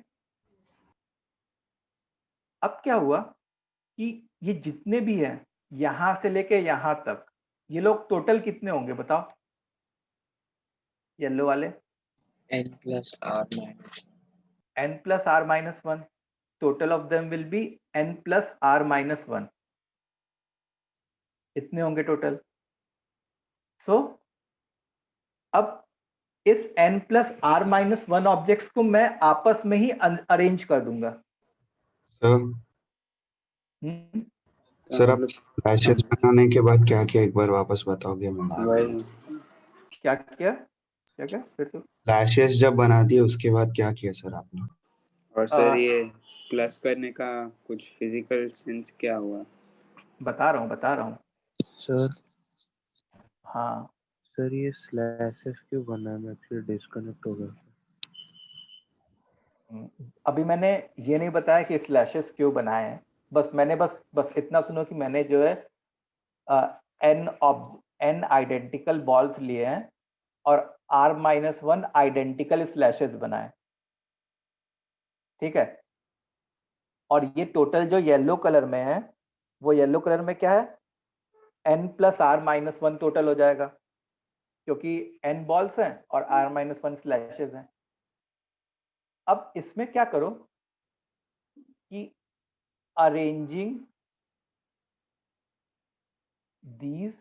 अब क्या हुआ कि ये जितने भी हैं यहां से लेके यहां तक, ये लोग टोटल कितने होंगे बताओ, येलो वाले, n plus r minus n plus r-1, total of them will be n plus r-1, इतने होंगे टोटल। सो अब इस n plus r-1 ऑब्जेक्ट्स को मैं आपस में ही अरेंज कर दूंगा। सर आप स्लैशेस बनाने के बाद क्या किया, एक बार वापस बताओगे? क्या किया क्या क्या फिर से? स्लैशेस जब बना दिए उसके बाद क्या किया सर आपने? और सर ये प्लस करने का कुछ फिजिकल सेंस क्या हुआ? बता रहा हूँ सर। हाँ सर ये स्लैशेस क्यों बना है? मैं फिर डिस्कनेक्ट हो गया। अभी मैंने ये नहीं बताया कि स्लैशेस क्यों बनाए हैं, बस मैंने बस इतना सुनो कि मैंने जो है n आइडेंटिकल बॉल्स लिए हैं और r-1 आइडेंटिकल स्लैशेस बनाए। ठीक है, और ये टोटल जो येलो कलर में है, वो येलो कलर में क्या है, n plus r-1 टोटल हो जाएगा, क्योंकि n बॉल्स हैं और r-1 स्लैशेस हैं। अब इसमें क्या करो कि arranging these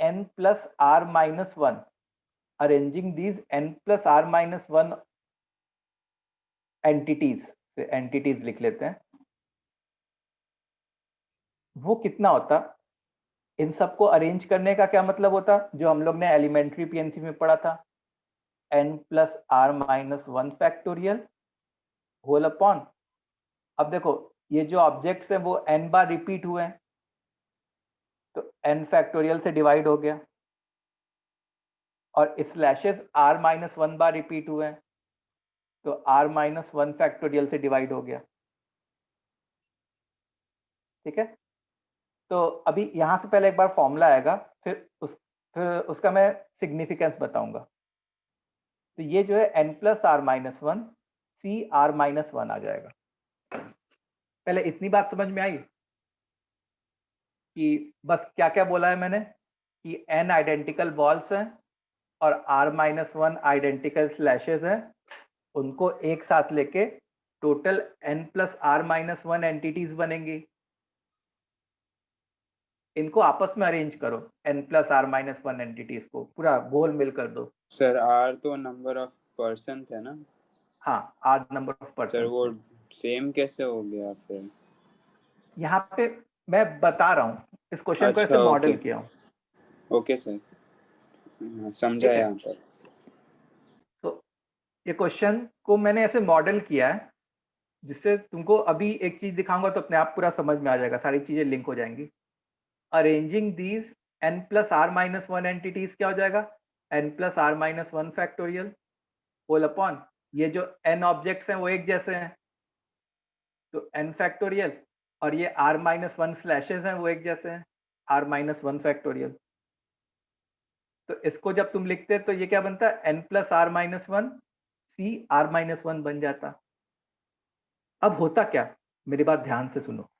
n plus r-1, arranging these n plus r-1 entities से, एंटिटीज लिख लेते हैं, वो कितना होता, इन सबको अरेंज करने का क्या मतलब होता, जो हम लोग ने एलिमेंट्री पीएनसी में पढ़ा था, n plus R minus 1 factorial whole upon, अब देखो ये जो ऑब्जेक्ट्स हैं वो n बार रिपीट हुए हैं, तो n फैक्टोरियल से डिवाइड हो गया, और स्लैशेस r माइनस 1 बार रिपीट हुए हैं, तो r माइनस 1 फैक्टोरियल से डिवाइड हो गया। ठीक है, तो अभी यहाँ से पहले एक बार फॉर्मूला आएगा, फिर उसका मैं सिग्निफिकेंस बताऊंगा। तो ये जो है n plus R minus 1 C R minus 1 आ जाएगा। पहले इतनी बात समझ में आई कि बस क्या क्या बोला है मैंने, कि n आइडेंटिकल बॉल्स हैं और r माइनस 1 आइडेंटिकल स्लैशेस हैं, उनको एक साथ लेके total n plus R minus 1 entities बनेंगी। इनको आपस में अरेंज करो, n plus R minus 1 entities को पूरा गोल मिल कर दो। सर आर तो नंबर ऑफ पर्सन है ना? हाँ, R number of person. Sir वो सेम कैसे हो गया फिर? यहाँ पे मैं बता रहा हूँ, इस क्वेश्चन को ऐसे मॉडल किया हूँ। ओके सर, समझा यहाँ पर। तो ये क्वेश्चन को मैंने ऐसे मॉडल किया है, जिससे तुमको अभी एक चीज दिखाऊंगा तो अपने आप पूरा समझ में आ जाएगा, सारी चीजें लिंक हो जाएंगी। Arranging these n plus R minus 1 entities क्या हो जाएगा, n plus R minus 1 factorial whole upon, ये जो n ऑब्जेक्ट्स हैं वो एक जैसे हैं तो n फैक्टोरियल, और ये r माइनस 1 स्लैशेस हैं वो एक जैसे हैं, r माइनस 1 फैक्टोरियल। तो इसको जब तुम लिखते तो ये क्या बनता है, n plus R minus 1 C R minus 1 बन जाता। अब होता क्या, मेरी बात ध्यान से सुनो।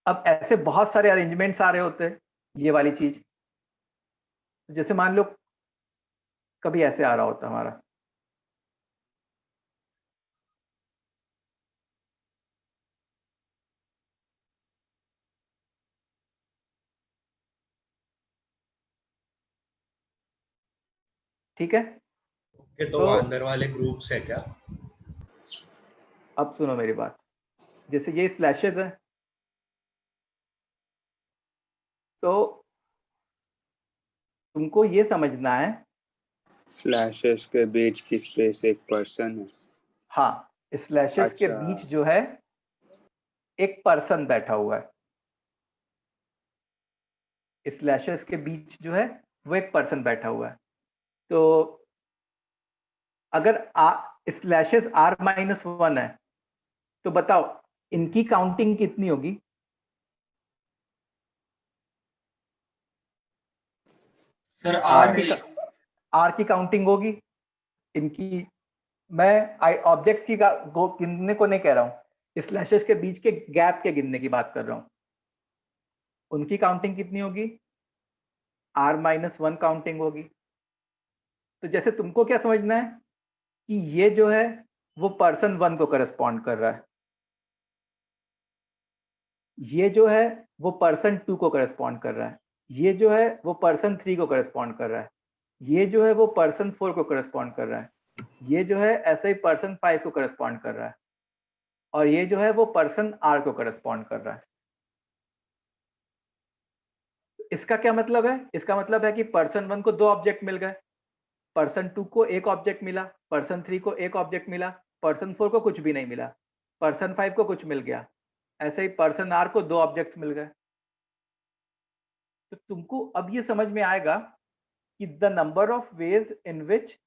अब ऐसे बहुत सारे अरेंजमेंट्स आ रहे होते हैं, ये वाली चीज, जैसे मान लो कभी ऐसे आ रहा होता हमारा, ठीक है। ओके, तो अंदर वाले ग्रुप्स है क्या? अब सुनो मेरी बात, जैसे ये स्लैशेस है, तो तुमको ये समझना है स्लैशेस के बीच की स्पेस एक पर्सन है। हाँ, स्लैशेस के बीच जो है एक पर्सन बैठा हुआ है, स्लैशेस के बीच जो है वो एक पर्सन बैठा हुआ है। तो अगर स्लैशेस r माइनस 1 है, तो बताओ इनकी काउंटिंग कितनी होगी? सर आर की काउंटिंग होगी इनकी। मैं ऑब्जेक्ट्स की गिनने को नहीं कह रहा हूं, स्लैशेस के बीच के गैप के गिनने की बात कर रहा हूं। उनकी काउंटिंग कितनी होगी? r माइनस 1 काउंटिंग होगी। तो जैसे तुमको क्या समझना है कि ये जो है वो पर्सन 1 को करस्पॉन्ड कर रहा है, ये जो है वो पर्सन 2 को करस्पॉन्ड कर रहा है, ये जो है वो पर्सन 3 को करस्पॉन्ड कर रहा है, ये जो है वो पर्सन 4 को करस्पॉन्ड कर रहा है, ये जो है ऐसे ही पर्सन 5 को करस्पॉन्ड कर रहा है, और ये जो है वो पर्सन r को करस्पॉन्ड कर रहा है। इसका क्या मतलब है? इसका मतलब है कि पर्सन 1 को 2 ऑब्जेक्ट मिल गए, पर्सन 2 को एक ऑब्जेक्ट मिला, पर्सन 3 को एक ऑब्जेक्ट मिला, पर्सन 4 को कुछ भी नहीं मिला, पर्सन 5 को कुछ मिल गया, ऐसे ही पर्सन r को 2 ऑब्जेक्ट्स मिल गए। तो तुमको अब ये समझ में आएगा कि the number of ways in which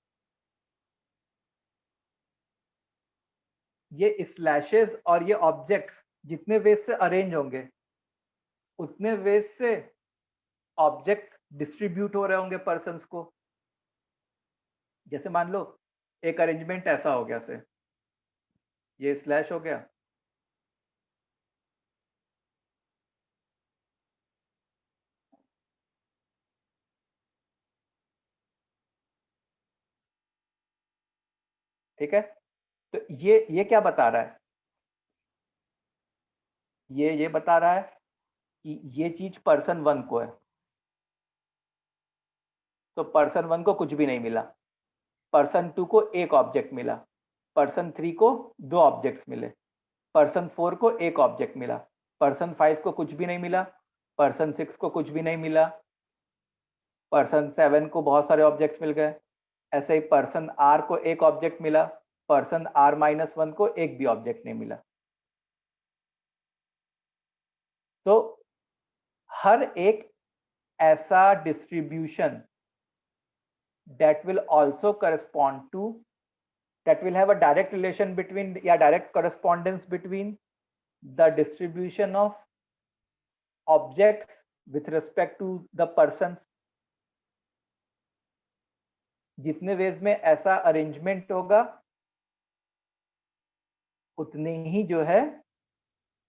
ये स्लैशेस और ये ऑब्जेक्ट्स जितने वेज से अरेंज होंगे, उतने वेज से ऑब्जेक्ट्स डिस्ट्रीब्यूट हो रहे होंगे पर्सन्स को। जैसे मान लो एक अरेंजमेंट ऐसा हो गया, से ये स्लैश हो गया, ठीक है। तो ये क्या बता रहा है? ये बता रहा है कि ये चीज पर्सन 1 को है, तो पर्सन 1 को कुछ भी नहीं मिला, पर्सन 2 को एक ऑब्जेक्ट मिला, पर्सन 3 को 2 ऑब्जेक्ट्स मिले, पर्सन 4 को एक ऑब्जेक्ट मिला, पर्सन 5 को कुछ भी नहीं मिला, पर्सन 6 को कुछ भी नहीं मिला, पर्सन 7 को बहुत सारे ऑब्जेक्ट्स मिल गए। ऐसे ही पर्सन आर को एक ऑब्जेक्ट मिला, पर्सन R-1 को एक भी ऑब्जेक्ट नहीं मिला। तो हर एक ऐसा distribution that will also correspond to, that will have a direct relation between, या direct correspondence between the distribution of objects with respect to the persons। जितने वेज में ऐसा अरेंजमेंट होगा उतने ही जो है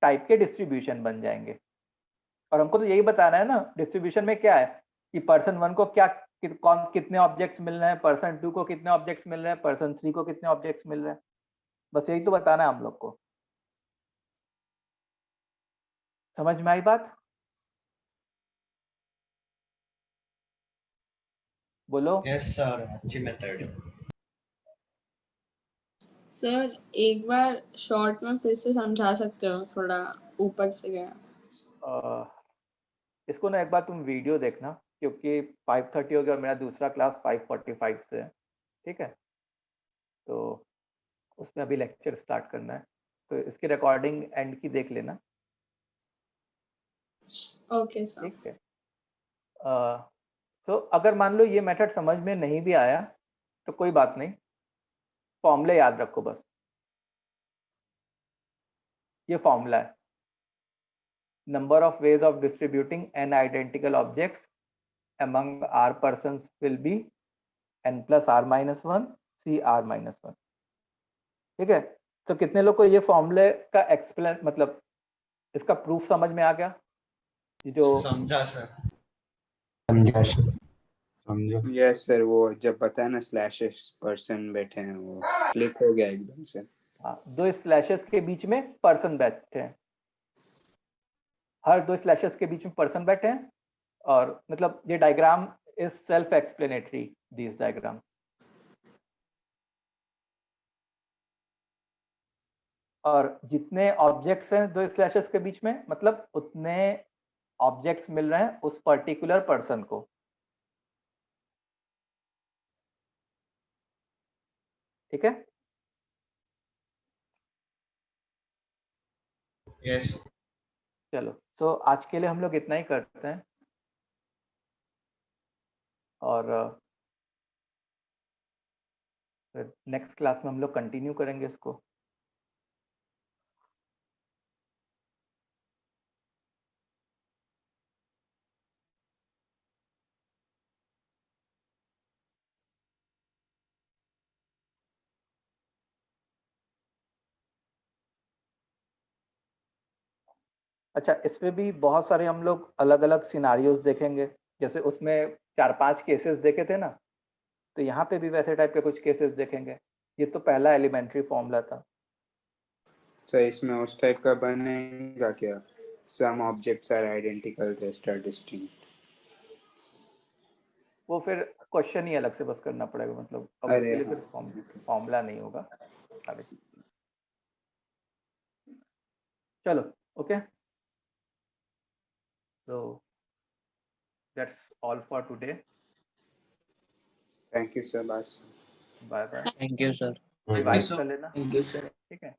टाइप के डिस्ट्रीब्यूशन बन जाएंगे। और हमको तो यही बताना है ना डिस्ट्रीब्यूशन में क्या है कि पर्सन 1 को क्या कितने ऑब्जेक्ट्स मिल रहे हैं, पर्सन 2 को कितने ऑब्जेक्ट्स मिल रहे हैं, पर्सन 3 को कितने ऑब्जेक्ट्स मिल रहे हैं। बस यही तो बताना है हम लोग को। समझ में आई बात? बोलो। यस सर, अच्छी मेथड है। सर एक बार शॉर्ट में फिर से समझा सकते हो, थोड़ा ऊपर से गया। इसको ना एक बार तुम वीडियो देखना, क्योंकि 5:30 हो गया और मेरा दूसरा क्लास 5:45 से है, ठीक है? तो उसमें अभी लेक्चर स्टार्ट करना है, तो इसकी रिकॉर्डिंग एंड की देख लेना। Okay sir. ठीक है। तो अगर मान लो ये मेथड समझ में नहीं भी आया तो कोई बात नहीं, फॉर्मूला याद रखो बस। ये फॉर्मूला है, number of ways of distributing n identical objects among r persons will be n plus r-1 c r-1। ठीक है? तो कितने लोग को ये फॉर्मूले का एक्सप्लेन मतलब इसका प्रूफ समझ में आ गया? जो समझा सर। समझा सर। समझो। यस सर, वो जब बताया ना स्लैशेस पर्सन बैठे हैं वो क्लिक हो गया एकदम से। हाँ, 2 स्लैशेस के बीच में पर्सन बैठे हैं, हर 2 स्लैशेस के बीच में पर्सन बैठे हैं। और मतलब ये diagram is self explanatory, this diagram. और जितने ऑब्जेक्ट्स हैं 2 स्लैशेस के बीच में, मतलब उतने ऑब्जेक्ट्स मिल रहे हैं उस पर्टिकुलर पर्सन को। ठीक है? यस। चलो, तो आज के लिए हम लोग इतना ही करते हैं, और फिर नेक्स्ट क्लास में हम लोग कंटिन्यू करेंगे इसको। अच्छा, इसमें भी बहुत सारे हम लोग अलग अलग सिनारियोज देखेंगे, जैसे उसमें 4-5 केसेस देखे थे ना, तो यहाँ पे भी वैसे टाइप के कुछ केसेस देखेंगे। ये तो पहला एलिमेंट्री फॉर्मूला था। सर इसमें उस टाइप का बनेगा क्या? Some objects are identical, rest are distinct. वो फिर क्वेश्चन ही अलग से बस करना पड़ेगा, मतलब अब उसके लिए फिर फॉर्मूला नहीं होगा। चलो, okay, so that's all for today. Thank you sir. Bye bye. Thank you, sir. Revise कर लेना, Thank you, sir. ठीक है?